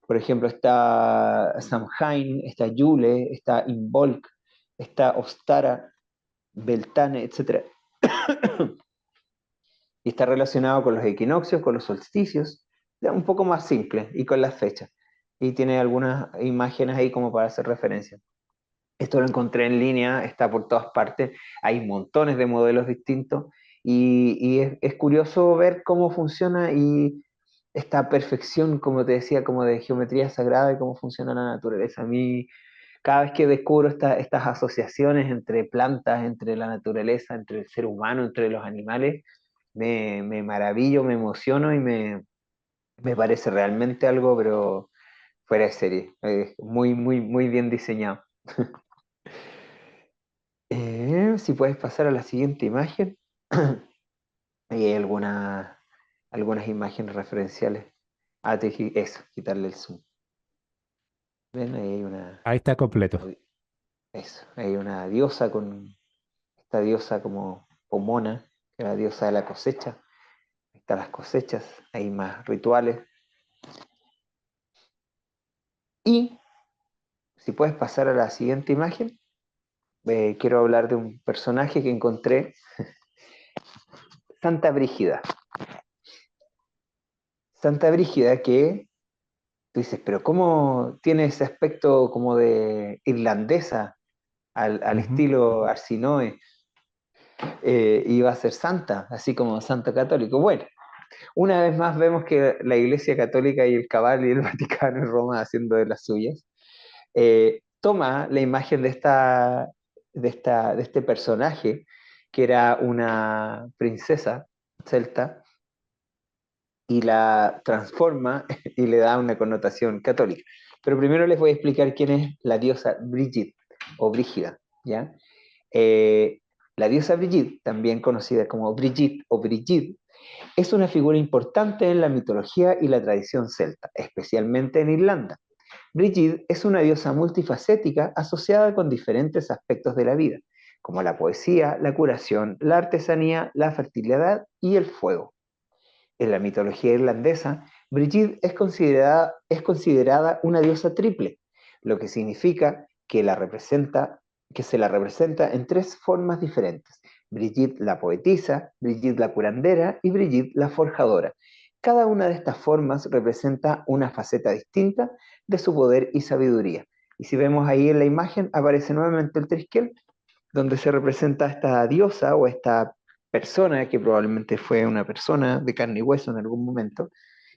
Por ejemplo, está Samhain, está Yule, está Imbolc, está Ostara, Beltane, etcétera. Y está relacionado con los equinoccios, con los solsticios, ya un poco más simple y con las fechas. Y tiene algunas imágenes ahí como para hacer referencia. Esto lo encontré en línea, está por todas partes, hay montones de modelos distintos y es curioso ver cómo funciona y esta perfección, como te decía, como de geometría sagrada y cómo funciona la naturaleza. A mí, cada vez que descubro estas asociaciones entre plantas, entre la naturaleza, entre el ser humano, entre los animales, me maravillo, me emociono y me parece realmente algo, pero fuera de serie. Muy, muy, muy bien diseñado. Si puedes pasar a la siguiente imagen. Ahí hay algunas imágenes referenciales. Eso, quitarle el zoom. ¿Ven? Ahí hay Ahí está completo. una- eso, hay una diosa esta diosa como Pomona, que es la diosa de la cosecha. Ahí están las cosechas, hay más rituales. Y si puedes pasar a la siguiente imagen, quiero hablar de un personaje que encontré, Santa Brígida. Santa Brígida que tú dices, pero ¿cómo tiene ese aspecto como de irlandesa al Ujú. estilo Arsinoe? Iba a ser santa, así como santo católico. Bueno, una vez más vemos que la Iglesia Católica y el Cabal y el Vaticano y Roma haciendo de las suyas. Toma la imagen de este personaje, que era una princesa celta, y la transforma y le da una connotación católica. Pero primero les voy a explicar quién es la diosa Brigitte o Brígida, ¿ya? Eh, la diosa Brigitte, también conocida como Brigitte o Brigid, es una figura importante en la mitología y la tradición celta, especialmente en Irlanda. Brigid es una diosa multifacética asociada con diferentes aspectos de la vida, como la poesía, la curación, la artesanía, la fertilidad y el fuego. En la mitología irlandesa, Brigid es considerada una diosa triple, lo que significa que se la representa en tres formas diferentes: Brigid la poetisa, Brigid la curandera y Brigid la forjadora. Cada una de estas formas representa una faceta distinta de su poder y sabiduría. Y si vemos ahí en la imagen, aparece nuevamente el triskel, donde se representa a esta diosa o esta persona, que probablemente fue una persona de carne y hueso en algún momento,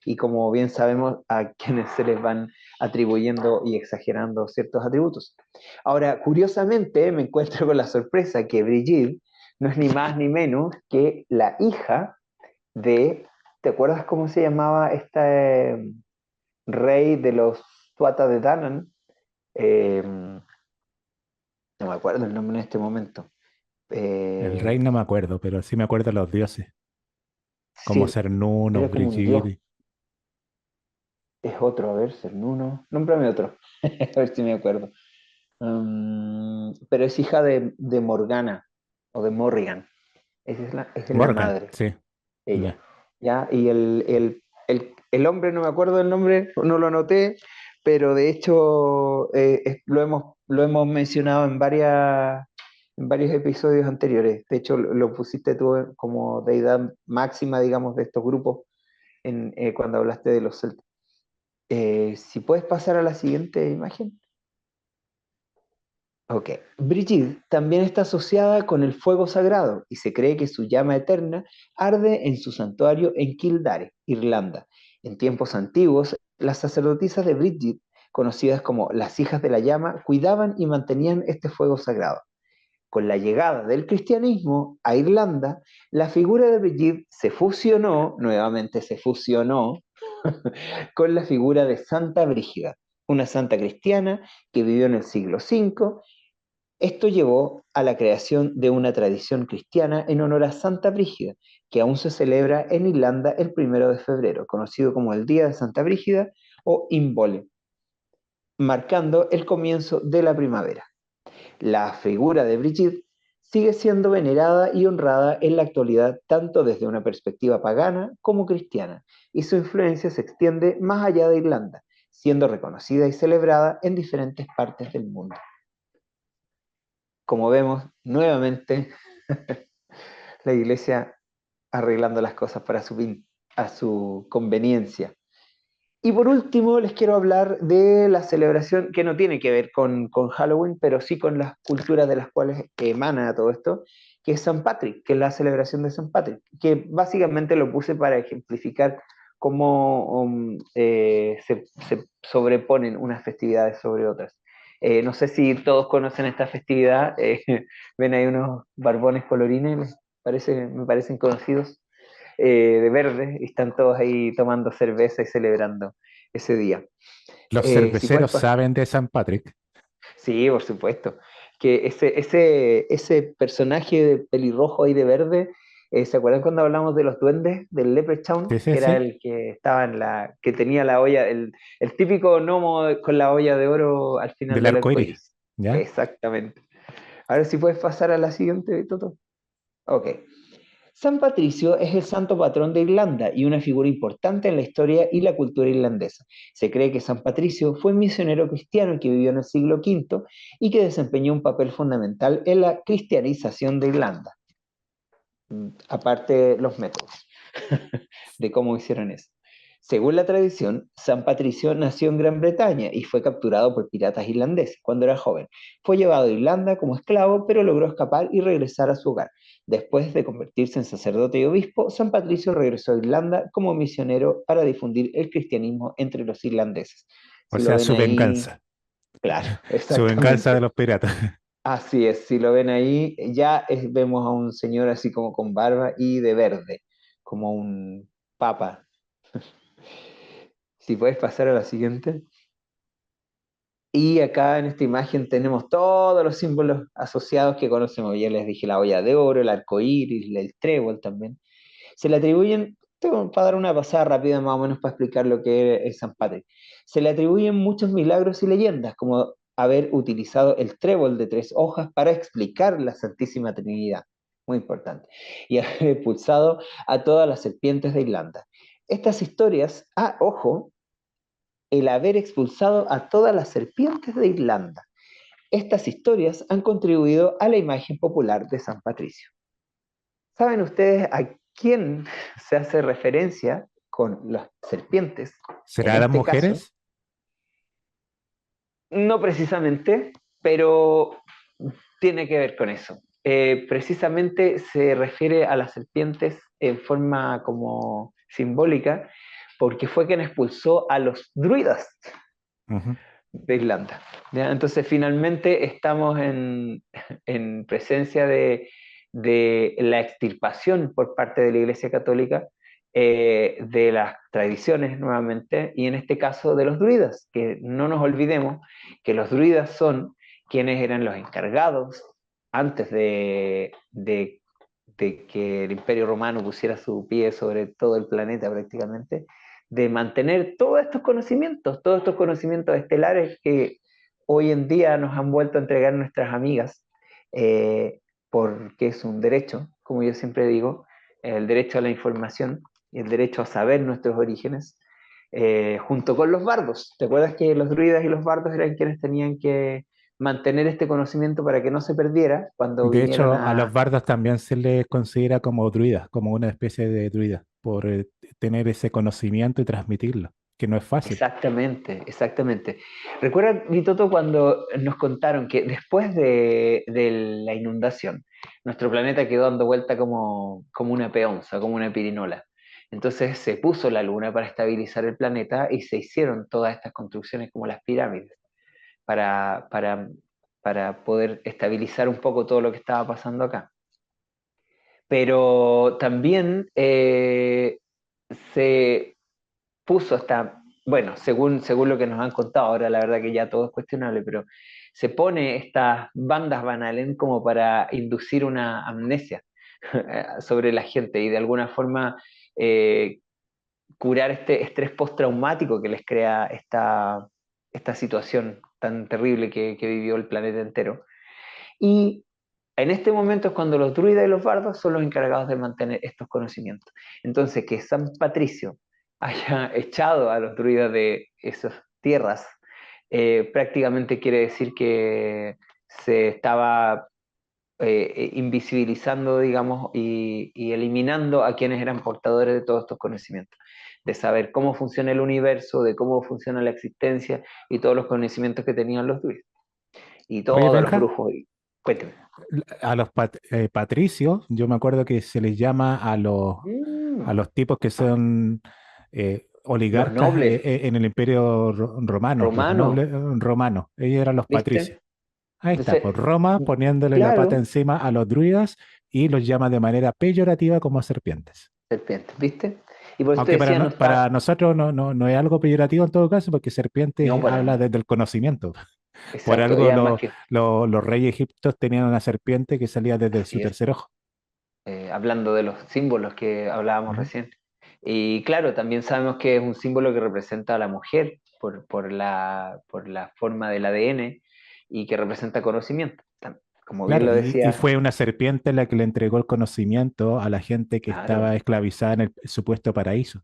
y como bien sabemos, a quienes se les van atribuyendo y exagerando ciertos atributos. Ahora, curiosamente, me encuentro con la sorpresa que Brigitte no es ni más ni menos que la hija de, ¿te acuerdas cómo se llamaba este rey de los Tuatha de Danann? Eh, no me acuerdo el nombre en este momento. El Eh, rey no me acuerdo, pero sí me acuerdo de los dioses, como sí, Cernuno, era como un dios. Brigidi. Es otro, a ver, Cernuno. Nómbrame otro, a ver si me acuerdo. Pero es hija de Morgana o de Morrigan. Esa es la Morgan, madre, sí. ella. Ya. ¿Ya? Y el hombre, no me acuerdo del nombre, no lo anoté, pero de hecho lo hemos mencionado en varios episodios anteriores. De hecho, lo pusiste tú como deidad máxima, digamos, de estos grupos cuando hablaste de los celtas. Si puedes pasar a la siguiente imagen. Ok. Brigid también está asociada con el fuego sagrado y se cree que su llama eterna arde en su santuario en Kildare, Irlanda. En tiempos antiguos, las sacerdotisas de Brigid, conocidas como las hijas de la llama, cuidaban y mantenían este fuego sagrado. Con la llegada del cristianismo a Irlanda, la figura de Brigid se fusionó, nuevamente se fusionó, con la figura de Santa Brígida, una santa cristiana que vivió en el siglo V. Esto llevó a la creación de una tradición cristiana en honor a Santa Brígida, que aún se celebra en Irlanda el 1 de febrero, conocido como el Día de Santa Brígida o Imbole, marcando el comienzo de la primavera. La figura de Brigitte sigue siendo venerada y honrada en la actualidad tanto desde una perspectiva pagana como cristiana, y su influencia se extiende más allá de Irlanda, siendo reconocida y celebrada en diferentes partes del mundo. Como vemos, nuevamente la iglesia arreglando las cosas para a su conveniencia. Y por último, les quiero hablar de la celebración que no tiene que ver con Halloween, pero sí con las culturas de las cuales emana todo esto, que es San Patrick, que es la celebración de San Patrick, que básicamente lo puse para ejemplificar cómo se sobreponen unas festividades sobre otras. No sé si todos conocen esta festividad, ven ahí unos barbones colorines, me parecen conocidos de verde y están todos ahí tomando cerveza y celebrando ese día. Los Si puedes cerveceros saben de San Patrick. Sí, por supuesto. Que ese personaje de pelirrojo ahí de verde, ¿se acuerdan cuando hablamos de los duendes, del Leprechaun? Sí, sí, Que era sí. el que estaba que tenía la olla, el típico gnomo con la olla de oro al final Del del arco arco iris. iris. ¿Ya? Exactamente. Ahora sí puedes pasar a la siguiente, Toto. Ok. San Patricio es el santo patrón de Irlanda y una figura importante en la historia y la cultura irlandesa. Se cree que San Patricio fue un misionero cristiano que vivió en el siglo V y que desempeñó un papel fundamental en la cristianización de Irlanda, aparte los métodos de cómo hicieron eso. Según la tradición, San Patricio nació en Gran Bretaña y fue capturado por piratas irlandeses cuando era joven. Fue llevado a Irlanda como esclavo, pero logró escapar y regresar a su hogar. Después de convertirse en sacerdote y obispo, San Patricio regresó a Irlanda como misionero para difundir el cristianismo entre los irlandeses. O Si lo sea, ven su ahí, venganza. claro, Su venganza de exactamente. los piratas. Así es, si lo ven ahí, vemos a un señor así como con barba y de verde, como un papa. Si puedes pasar a la siguiente. Y acá en esta imagen tenemos todos los símbolos asociados que conocemos. Ya les dije la olla de oro, el arco iris, el trébol también. Se le atribuyen, para dar una pasada rápida más o menos para explicar lo que es San Patrick, se le atribuyen muchos milagros y leyendas, como haber utilizado el trébol de 3 hojas para explicar la Santísima Trinidad, muy importante, y haber expulsado a todas las serpientes de Irlanda. Estas historias, ojo, el haber expulsado a todas las serpientes de Irlanda. Estas historias han contribuido a la imagen popular de San Patricio. ¿Saben ustedes a quién se hace referencia con las serpientes? En ¿Será las este caso, mujeres? no precisamente, pero tiene que ver con eso. Precisamente se refiere a las serpientes en forma como simbólica, porque fue quien expulsó a los druidas Ujú. de Irlanda. ¿Ya? Entonces, finalmente estamos en presencia de la extirpación por parte de la Iglesia Católica de las tradiciones nuevamente, y en este caso de los druidas, que no nos olvidemos que los druidas son quienes eran los encargados antes de que el Imperio Romano pusiera su pie sobre todo el planeta prácticamente, de mantener todos estos conocimientos estelares que hoy en día nos han vuelto a entregar nuestras amigas, eh, porque es un derecho, como yo siempre digo, el derecho a la información y el derecho a saber nuestros orígenes, junto con los bardos. ¿Te acuerdas que los druidas y los bardos eran quienes tenían que mantener este conocimiento para que no se perdiera cuando De vinieron hecho, a a... los bardos también se les considera como druidas, como una especie de druida, por tener ese conocimiento y transmitirlo, que no es fácil. Exactamente, exactamente. Recuerda, Vitoto, cuando nos contaron que después de la inundación, nuestro planeta quedó dando vuelta como una peonza, como una pirinola. Entonces se puso la luna para estabilizar el planeta y se hicieron todas estas construcciones como las pirámides para, para, para poder estabilizar un poco todo lo que estaba pasando acá. Pero también se puso hasta, bueno, según lo que nos han contado, ahora la verdad que ya todo es cuestionable, pero se pone estas bandas Van Halen como para inducir una amnesia sobre la gente y de alguna forma eh, curar este estrés postraumático que les crea esta situación tan terrible que vivió el planeta entero. Y en este momento es cuando los druidas y los bardos son los encargados de mantener estos conocimientos. Entonces, que San Patricio haya echado a los druidas de esas tierras, prácticamente quiere decir que se estaba invisibilizando, digamos, y eliminando a quienes eran portadores de todos estos conocimientos, de saber cómo funciona el universo, de cómo funciona la existencia y todos los conocimientos que tenían los druidas. Y Oye, todos los Benja, brujos. Cuénteme. a los patricios, yo me acuerdo que se les llama a Mm, los tipos que son los oligarcas nobles en el Imperio Romano, los romanos, nobles romanos, ellos eran los patricios. ¿viste? Ahí está, por Entonces, Roma poniéndole la pata claro, encima a los druidas y los llama de manera peyorativa como serpientes. serpientes, ¿viste? Y por eso te Aunque decía, no para está, nosotros no es algo peyorativo en todo caso, porque no serpiente para habla nada. desde el conocimiento. Por Exacto, y algo además que, los reyes egipcios tenían una serpiente que salía desde su así es, tercer ojo. hablando de los símbolos que hablábamos Ujú. recién. Y claro, también sabemos que es un símbolo que representa a la mujer por la forma del ADN y que representa conocimiento. Como bien Claro, lo y decía, fue una serpiente la que le entregó el conocimiento a la gente que claro, estaba esclavizada en el supuesto paraíso.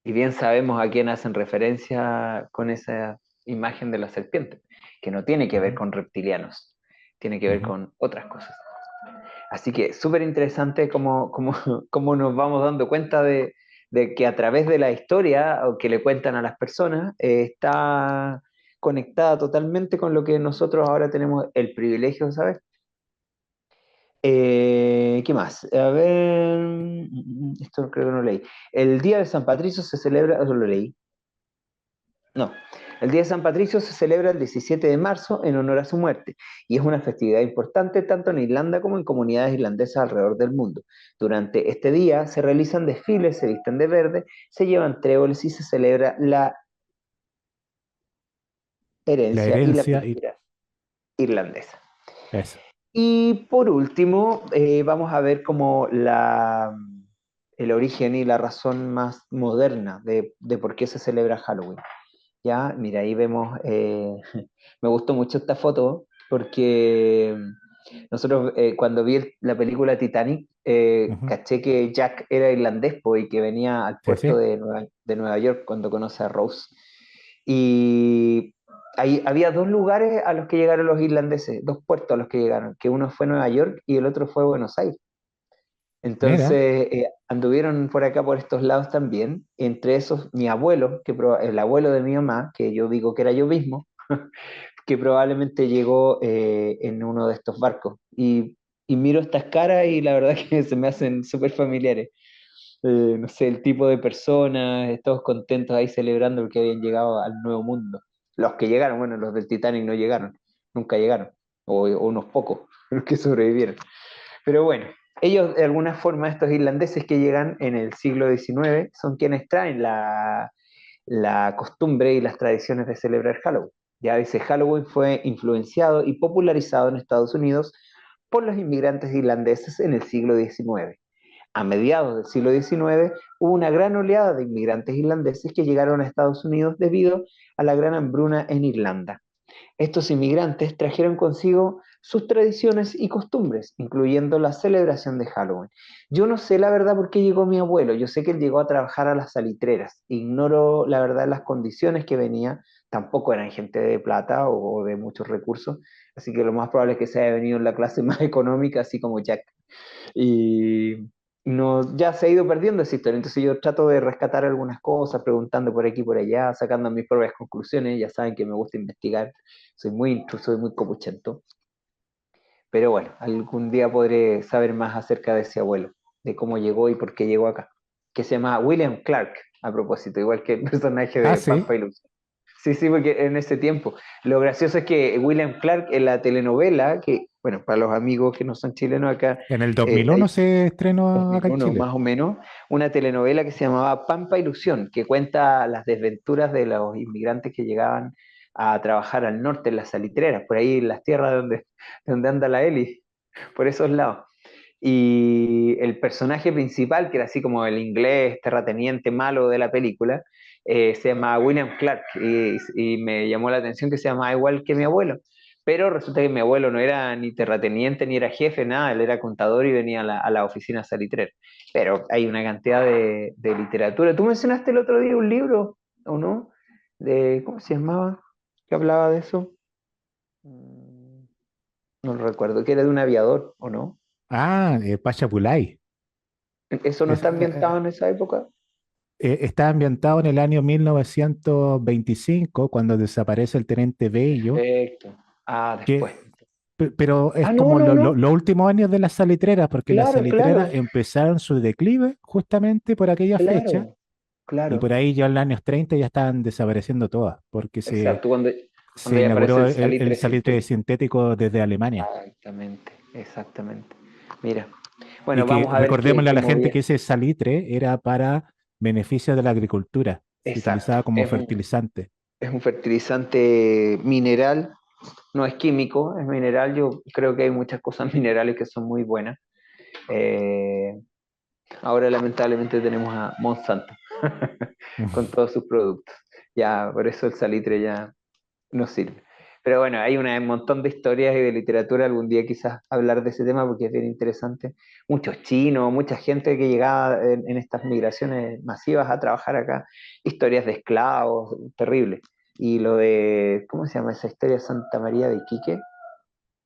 y bien sabemos a quién hacen referencia con esa imagen de la serpiente, que no tiene que ver Ujú, con reptilianos, tiene que ver ujú. con otras cosas. Así que súper interesante cómo nos vamos dando cuenta de que a través de la historia o que le cuentan a las personas, está conectada totalmente con lo que nosotros ahora tenemos el privilegio de saber. ¿Qué más? A ver, esto creo que no leí. El Día de San Patricio se celebra, eso lo leí. No, el Día de San Patricio se celebra el 17 de marzo en honor a su muerte y es una festividad importante tanto en Irlanda como en comunidades irlandesas alrededor del mundo. Durante este día se realizan desfiles, se visten de verde, se llevan tréboles y se celebra la La herencia y la herencia y cultura irlandesa. eso. Y por último, vamos a ver como el origen y la razón más moderna de por qué se celebra Halloween. Ya, mira, ahí vemos, me gustó mucho esta foto porque nosotros cuando vi la película Titanic, Ujú. caché que Jack era irlandés po, y que venía al Sí, puerto sí. de Nueva York cuando conoce a Rose. Y ahí había dos lugares a los que llegaron los irlandeses, dos puertos a los que llegaron, que uno fue Nueva York y el otro fue Buenos Aires. Mira, Entonces, anduvieron por acá, por estos lados también. Entre esos, mi abuelo, el abuelo de mi mamá, que yo digo que era yo mismo, que probablemente llegó en uno de estos barcos. Y miro estas caras y la verdad que se me hacen súper familiares. No sé, el tipo de personas, todos contentos ahí celebrando porque habían llegado al nuevo mundo. Los que llegaron, bueno, los del Titanic no llegaron, nunca llegaron, o unos pocos, los que sobrevivieron. Pero bueno, ellos de alguna forma, estos irlandeses que llegan en el siglo XIX, son quienes traen la costumbre y las tradiciones de celebrar Halloween. Ya dice, Halloween fue influenciado y popularizado en Estados Unidos por los inmigrantes irlandeses en el siglo XIX. A mediados del siglo XIX hubo una gran oleada de inmigrantes irlandeses que llegaron a Estados Unidos debido a la gran hambruna en Irlanda. Estos inmigrantes trajeron consigo sus tradiciones y costumbres, incluyendo la celebración de Halloween. Yo no sé la verdad por qué llegó mi abuelo, yo sé que él llegó a trabajar a las salitreras, ignoro la verdad las condiciones que venía, tampoco eran gente de plata o de muchos recursos, así que lo más probable es que se haya venido en la clase más económica, así como Jack. Y no, ya se ha ido perdiendo esa historia. Entonces yo trato de rescatar algunas cosas, preguntando por aquí y por allá, sacando mis propias conclusiones. Ya saben que me gusta investigar, soy muy intruso, soy muy copuchento. Pero bueno, algún día podré saber más acerca de ese abuelo, de cómo llegó y por qué llegó acá. Que se llama William Clark, a propósito, igual que el personaje ah, de sí. Pampa Ilusión. Sí, sí, porque en ese tiempo. Lo gracioso es que William Clark en la telenovela, que, bueno, para los amigos que no son chilenos acá, En el 2001 hay se estrenó acá en 2001 Chile. más o menos, una telenovela que se llamaba Pampa Ilusión, que cuenta las desventuras de los inmigrantes que llegaban a trabajar al norte en las salitreras, por ahí en las tierras donde anda la Eli, por esos lados. Y el personaje principal, que era así como el inglés terrateniente malo de la película, se llama William Clark y me llamó la atención que se llamaba igual que mi abuelo. Pero resulta que mi abuelo no era ni terrateniente ni era jefe, nada, él era contador y venía a la oficina salitrera. Pero hay una cantidad de literatura. Tú mencionaste el otro día un libro, ¿o no? ¿Cómo se llamaba? ¿Que hablaba de eso? Mm, No lo recuerdo, que era de un aviador, ¿o no? Ah, Pachapulay. ¿Eso no Es- está ambientado en esa época? está ambientado en el año 1925, cuando desaparece el teniente Bello, Perfecto. Ah, después. que, pero es Ah, no, como no, no. los últimos años de las salitreras, porque las Claro, salitreras claro, empezaron su declive justamente por aquella fecha, claro, y por claro. ahí ya en los años 30 ya estaban desapareciendo todas, porque Exacto, cuando se ya aparece inauguró el el salitre salitre sintético. sintético desde Alemania. Exactamente, exactamente. Mira, Y bueno, que vamos a ver qué, recordémosle a qué la gente movía. que ese salitre era para beneficio de la agricultura, se Exacto, utilizaba como fertilizante. es un fertilizante mineral, no es químico, es mineral. Yo creo que hay muchas cosas minerales que son muy buenas. Eh, Ahora lamentablemente tenemos a Monsanto con todos sus productos. Ya, por eso el salitre ya no sirve. Pero bueno, hay un montón de historias y de literatura, algún día quizás hablar de ese tema porque es bien interesante. Muchos chinos, mucha gente que llegaba en estas migraciones masivas a trabajar acá, historias de esclavos, terribles. Y lo de, ¿cómo se llama esa historia? Santa María de Iquique,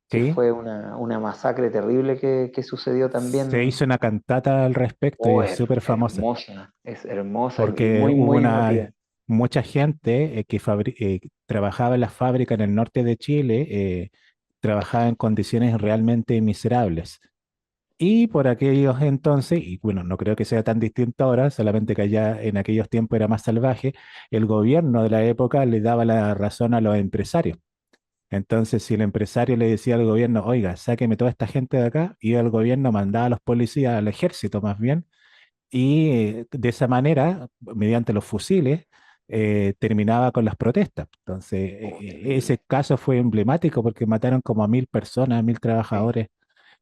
que Sí, fue una masacre terrible que sucedió se también. hizo una cantata al respecto y Oh, es súper famosa, es hermosa y porque muy, hubo muy emotiva. mucha gente que trabajaba en la fábrica en el norte de Chile, trabajaba en condiciones realmente miserables. Y por aquellos entonces, y bueno, no creo que sea tan distinto ahora, solamente que allá en aquellos tiempos era más salvaje, el gobierno de la época le daba la razón a los empresarios. Entonces, si el empresario le decía al gobierno, oiga, sáqueme toda esta gente de acá, y el gobierno mandaba a los policías, al ejército más bien, y de esa manera, mediante los fusiles, terminaba con las protestas. Entonces, Oh, ese terrible. caso fue emblemático porque mataron como a 1000 personas, a 1000 trabajadores,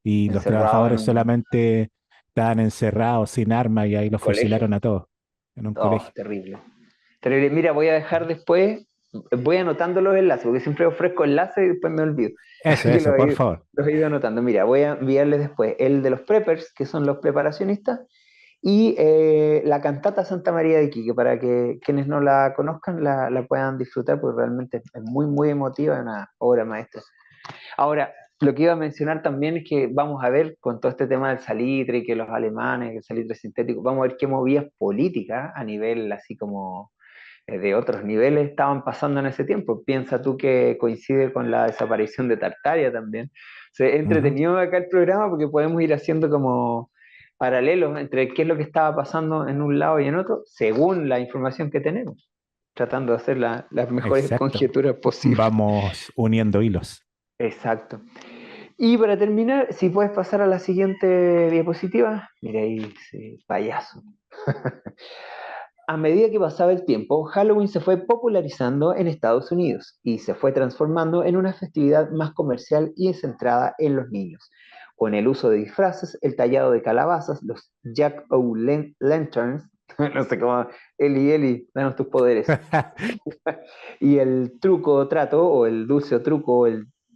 y los Encerrado en trabajadores un solamente estaban encerrados sin armas y ahí los colegio. fusilaron a todos en un Oh, colegio. terrible. Terrible. Mira, voy a dejar después, voy anotando los enlaces, porque siempre ofrezco enlaces y después me olvido. Que Eso, por favor. los he ido anotando. Mira, voy a enviarles después el de los preppers, que son los preparacionistas, y la cantata Santa María de Iquique, para que quienes no la conozcan la puedan disfrutar, porque realmente es muy, muy emotiva, es una obra maestra. Ahora, lo que iba a mencionar también es que vamos a ver con todo este tema del salitre y que los alemanes, que el salitre sintético, vamos a ver qué movidas políticas a nivel así como de otros niveles estaban pasando en ese tiempo. Piensa tú que coincide con la desaparición de Tartaria también. Se Ujú. entretenido acá el programa porque podemos ir haciendo como paralelos entre qué es lo que estaba pasando en un lado y en otro, según la información que tenemos, tratando de hacer las mejores Exacto. conjeturas posibles. Vamos uniendo hilos. Exacto. Y para terminar, si puedes pasar a la siguiente diapositiva, mira ahí, sí, payaso. A medida que pasaba el tiempo, Halloween se fue popularizando en Estados Unidos y se fue transformando en una festividad más comercial y centrada en los niños, con el uso de disfraces, el tallado de calabazas, los Jack-o'-lanterns, no sé cómo, Eli, Eli, danos tus poderes, y el truco o trato, o el dulce o truco,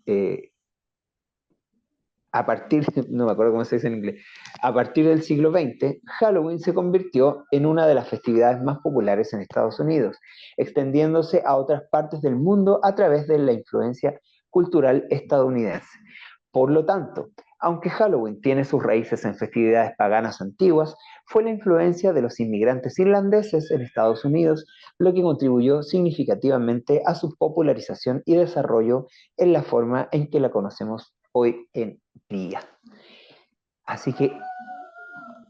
eh, a partir, no me acuerdo cómo se dice en inglés, a partir del siglo XX, Halloween se convirtió en una de las festividades más populares en Estados Unidos, extendiéndose a otras partes del mundo a través de la influencia cultural estadounidense. Por lo tanto, aunque Halloween tiene sus raíces en festividades paganas antiguas, fue la influencia de los inmigrantes irlandeses en Estados Unidos lo que contribuyó significativamente a su popularización y desarrollo en la forma en que la conocemos hoy en día. Así que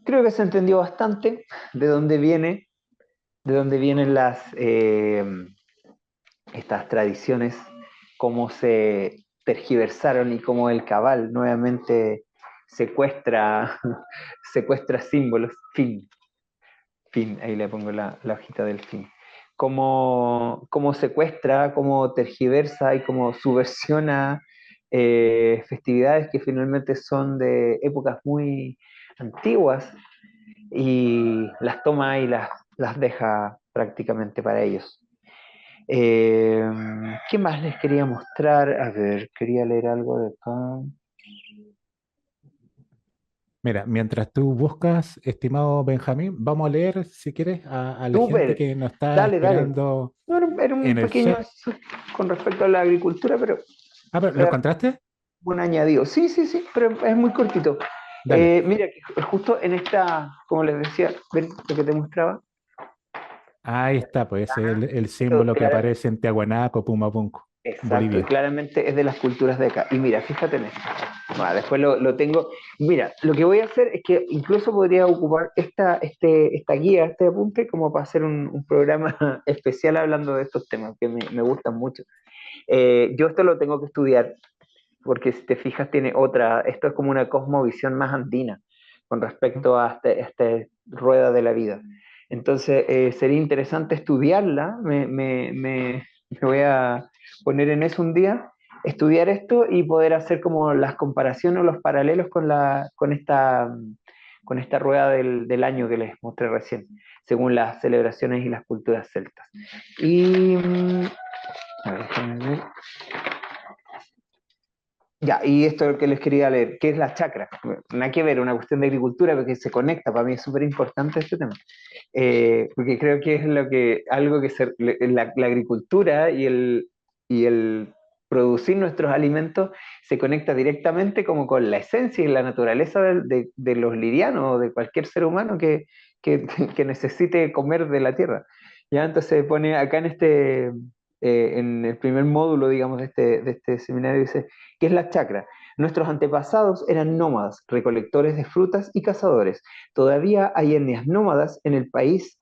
creo que se entendió bastante de dónde vienen las estas tradiciones, cómo se tergiversaron y cómo el cabal nuevamente secuestra, secuestra símbolos. Fin, ahí le pongo la hojita del fin. Cómo secuestra, cómo tergiversa y cómo subversiona festividades que finalmente son de épocas muy antiguas y las toma y las deja prácticamente para ellos. Eh, ¿Qué más les quería mostrar? A ver, quería leer algo de acá. Mira, mientras tú buscas, estimado Benjamín, vamos a leer, si quieres, a la gente Súper, que nos está dale, dale. esperando No, era en un el pequeño chat. con respecto a la agricultura, pero Ah, pero ¿lo eh, encontraste? un añadido. Sí, sí, sí, pero es muy cortito. Dale. Mira, que justo en esta, como les decía, ven lo que te mostraba. Ahí está, pues ese es el Esto símbolo que claramente, aparece en Tiahuanaco, Pumapunco, exacto, y Bolivia. claramente es de las culturas de acá. Y mira, fíjate en esto. Bueno, después lo tengo. Mira, lo que voy a hacer es que incluso podría ocupar esta guía, este apunte, como para hacer un programa especial hablando de estos temas que me gustan mucho. Yo esto lo tengo que estudiar porque si te fijas tiene otra, esto es como una cosmovisión más andina con respecto a esta rueda de la vida. Entonces sería interesante estudiarla, me voy a poner en eso un día, estudiar esto y poder hacer como las comparaciones o los paralelos con esta rueda del año que les mostré recién, según las celebraciones y las culturas celtas. Y, a ver, déjame ver. Ya, y esto es lo que les quería leer, ¿qué es la chacra? Nada que ver, una cuestión de agricultura, porque se conecta, para mí es súper importante este tema, porque creo que es algo que la agricultura y el producir nuestros alimentos se conecta directamente como con la esencia y la naturaleza de los lirianos o de cualquier ser humano que, que necesite comer de la tierra. Ya, entonces pone acá en el primer módulo, digamos, de este seminario, dice, ¿qué es la chacra? Nuestros antepasados eran nómadas, recolectores de frutas y cazadores. Todavía hay etnias nómadas en el país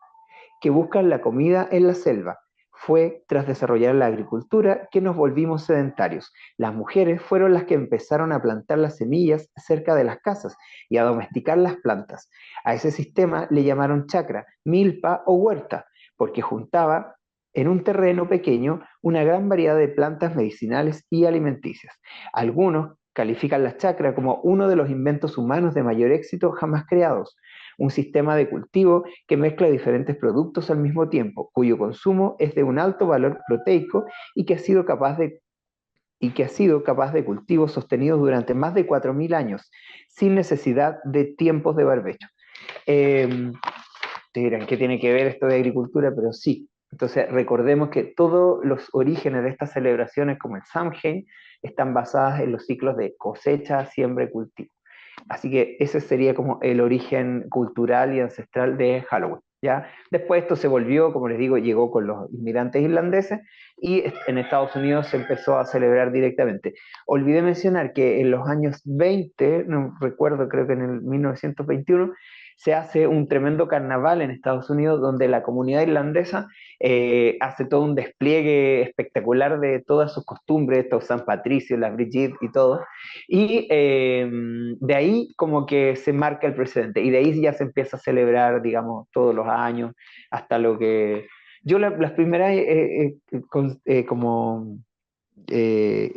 que buscan la comida en la selva. Fue tras desarrollar la agricultura que nos volvimos sedentarios. Las mujeres fueron las que empezaron a plantar las semillas cerca de las casas y a domesticar las plantas. A ese sistema le llamaron chacra, milpa o huerta, porque juntaba en un terreno pequeño una gran variedad de plantas medicinales y alimenticias. Algunos califican la chacra como uno de los inventos humanos de mayor éxito jamás creados, un sistema de cultivo que mezcla diferentes productos al mismo tiempo, cuyo consumo es de un alto valor proteico y que ha sido capaz de cultivos sostenidos durante más de 4.000 años, sin necesidad de tiempos de barbecho. Eh, Te dirán, ¿qué tiene que ver esto de agricultura? Pero sí. Entonces, recordemos que todos los orígenes de estas celebraciones, como el Samhain, están basadas en los ciclos de cosecha, siembra y cultivo. Así que ese sería como el origen cultural y ancestral de Halloween. ¿Ya? Después esto se volvió, como les digo, llegó con los inmigrantes irlandeses y en Estados Unidos se empezó a celebrar directamente. Olvidé mencionar que en los años 20, no recuerdo, creo que en el 1921, se hace un tremendo carnaval en Estados Unidos donde la comunidad irlandesa hace todo un despliegue espectacular de todas sus costumbres, estos San Patricio, la Brigitte y todo, y de ahí como que se marca el precedente y de ahí ya se empieza a celebrar, digamos, todos los años, hasta lo que... Yo las primeras como eh,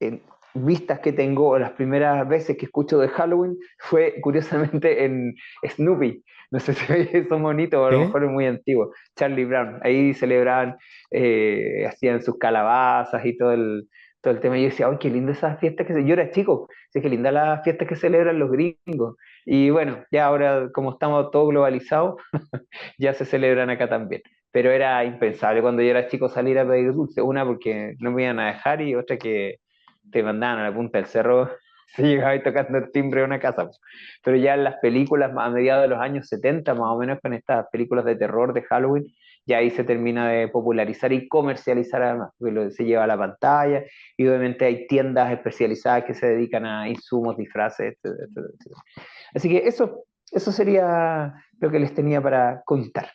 en vistas que tengo, o las primeras veces que escucho de Halloween, fue curiosamente en Snoopy. No sé si oye eso bonito, o a lo ¿Sí? mejor es muy antiguo. Charlie Brown. Ahí celebraban, hacían sus calabazas y todo el tema. Y yo decía, ¡ay, qué linda esa fiesta que se... Yo era chico, sí, qué linda la fiesta que celebran los gringos. Y bueno, ya ahora, como estamos todo globalizado, ya se celebran acá también. Pero era impensable cuando yo era chico salir a pedir dulce. Una, porque no me iban a dejar, y otra que te mandaban a la punta del cerro, se llegaba ahí tocando el timbre de una casa. Pero ya en las películas, a mediados de los años 70 más o menos, con estas películas de terror de Halloween, ya ahí se termina de popularizar y comercializar además, porque se lleva a la pantalla y obviamente hay tiendas especializadas que se dedican a insumos, disfraces, etcétera, etcétera, etcétera. Así que eso sería lo que les tenía para contar.